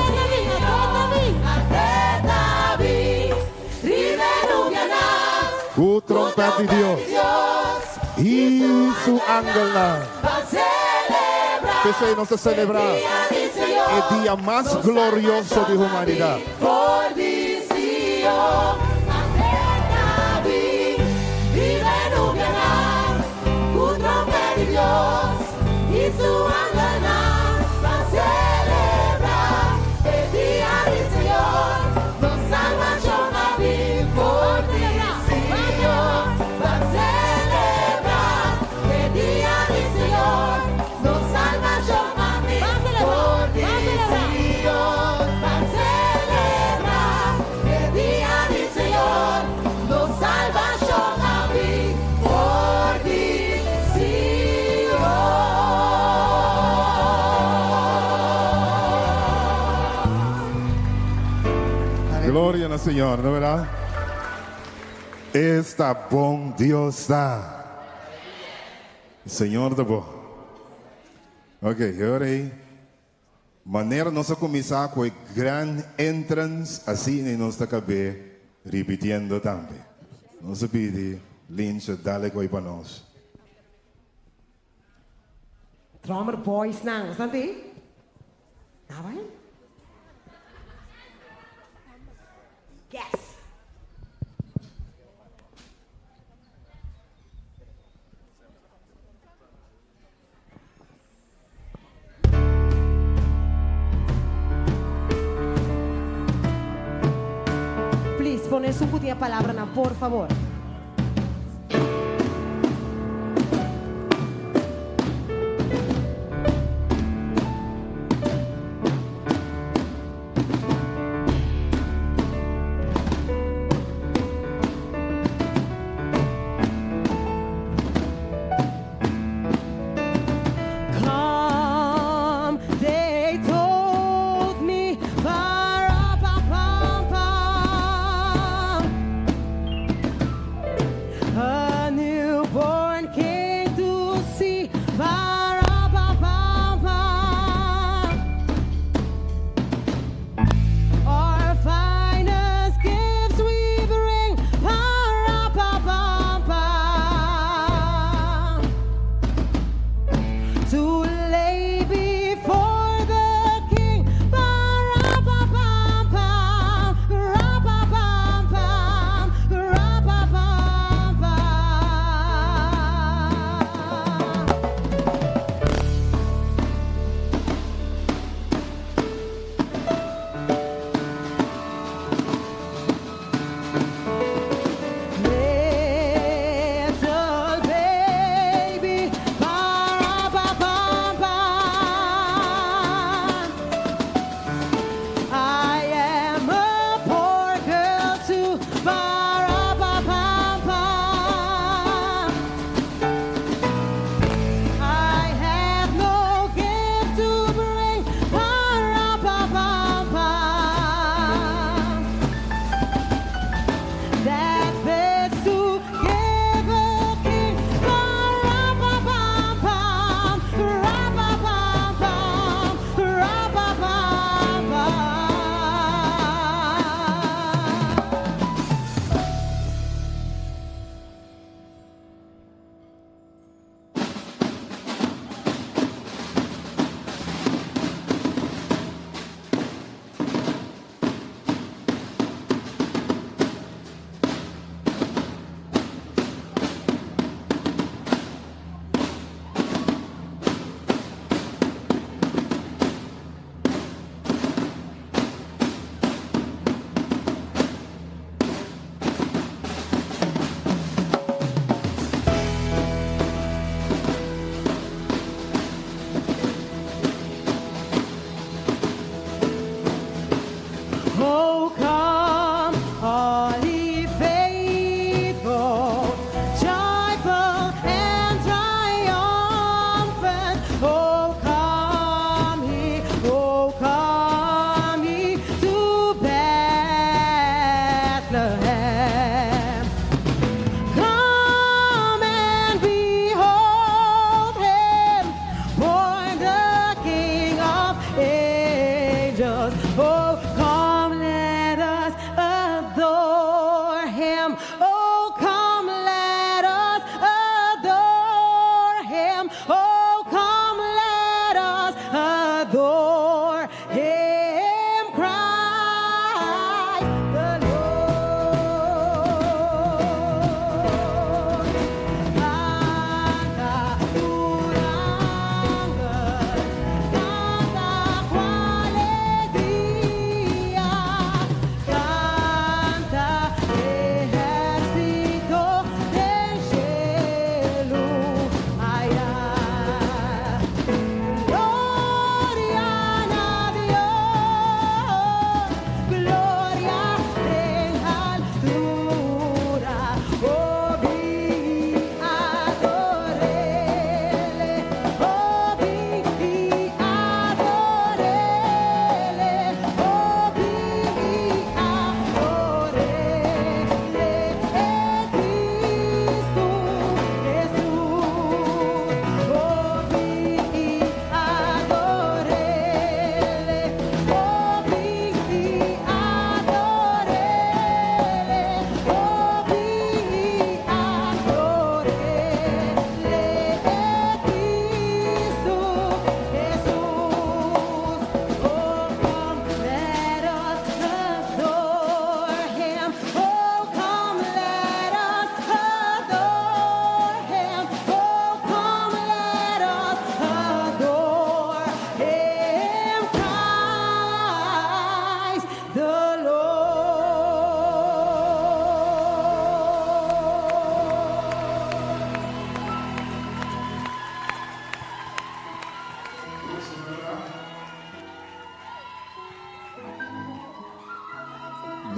B: Trompete de Dios y su ángel. Ese nos está celebrando el día más glorioso de la humanidad.
L: Y su ángel va a celebrar el día del Señor. Nos salvación a mí por ti, Señor. Va a celebrar el día del Señor. Nos salvación a mí por ti, Señor. Va a celebrar el día del Señor. Nos salvación a mí por ti, Señor.
B: Gloria al Señor, ¿no verdad? Está bom Dios está. Senhor da bom. Ok, agora aí. Maneira nossa começar com a grande entrance, assim em nossa cabeça, repetindo também. Nossa pede, Lincha, dale com para nós.
C: Drummer boys nang, santi? Apa? Yes. Please, pones un putinha palavra na, por favor.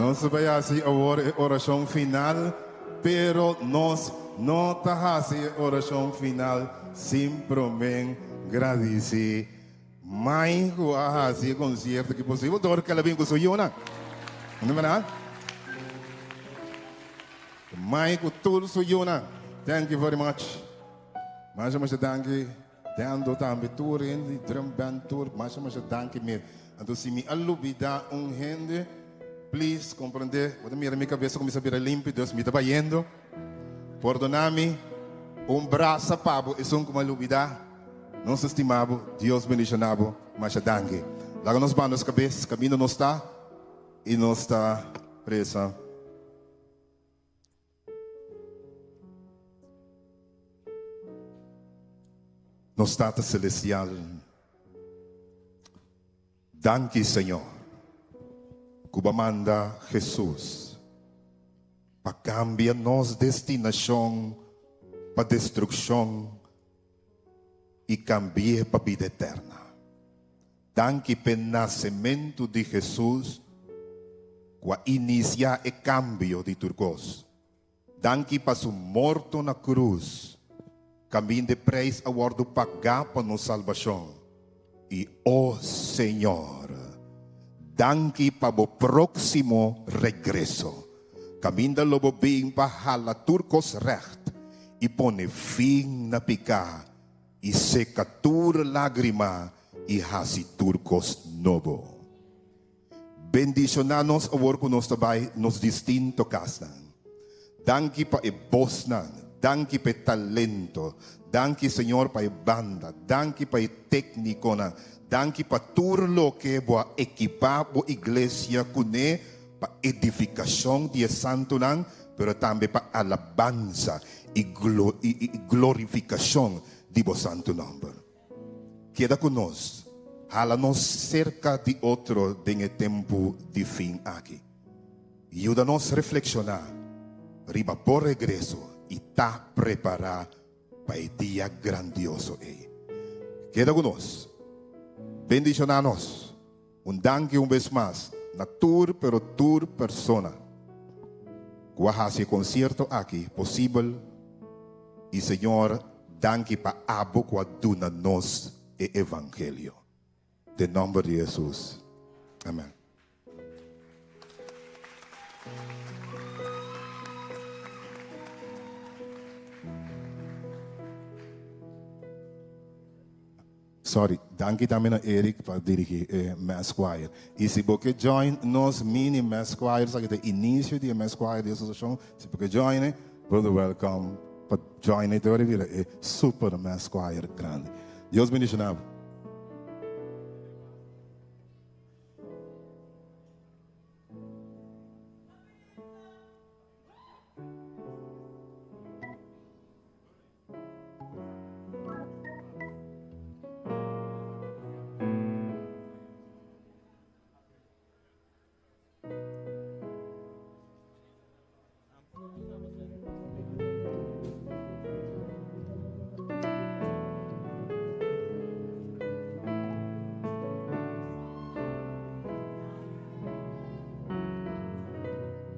B: Nós vai fazer a oração final, pero nós não tá fazer a oração final simplesmente agradecer mais que a fazer concerto que possível, dor que ela vem com sua Yona. Não é verdade? Mais que tudo sua Yona. Thank you very much. Mas dank je. Dan também tour in drum band tour. Mas dank je meer. Então se me alubida gente, please compreender. Quando minha cabeça começa a virar limpa, Deus me está vendo. Perdona-me. Braço pabo é como alubida. Não se estimavo, Deus bendicionavo, mas danke. Lá nos bandos cabeças, caminho não está e não está presa. No Estado Celestial. Danke, Senhor. Cuba manda Jesus para cambiar nossa destinação para destruição e cambiar para a vida eterna. Danke pelo nascimento de Jesus, para iniciar o cambio de turcos. Danke para sua morte na cruz, caminho de preço a bordo pagar para nossa salvação. E, oh Senhor, danke para o próximo regresso. Caminho de lobo bem para a turcos recht e pone fim na picar e secatura lágrima e hasi turcos novo. Bendicionanos a work nos tabay nos distinto kasnan. Danke pa e bosnan, danke pa talento, danke Senhor pa e banda, danke pa e técnico na, danke pa turlo que boa equipar bo iglesia kune pa edificação de santo nan, pero também pa alabanza e glorificação de bo santo nome. Queda conosco, hala-nos cerca de outro em tempo de fim aqui. Ajuda-nos a reflexionar, riba por regresso e tá preparar para o dia grandioso. Queda conosco, bendicionar-nos, danke vez mais, na tour pero tour persona. Guahasi concerto aqui, possível, e Senhor, danke para abo que aduna-nos o Evangelho. Em nome de Jesus. Amém. Sorry, danke também a Eric para dirigir Mass Choir. E se você join nos mini Mass Choir, sabe que é o início de Mass Choir de associação, se você join, brother, welcome. Para join, então, é super Mass Choir grande. Deus bendicionado.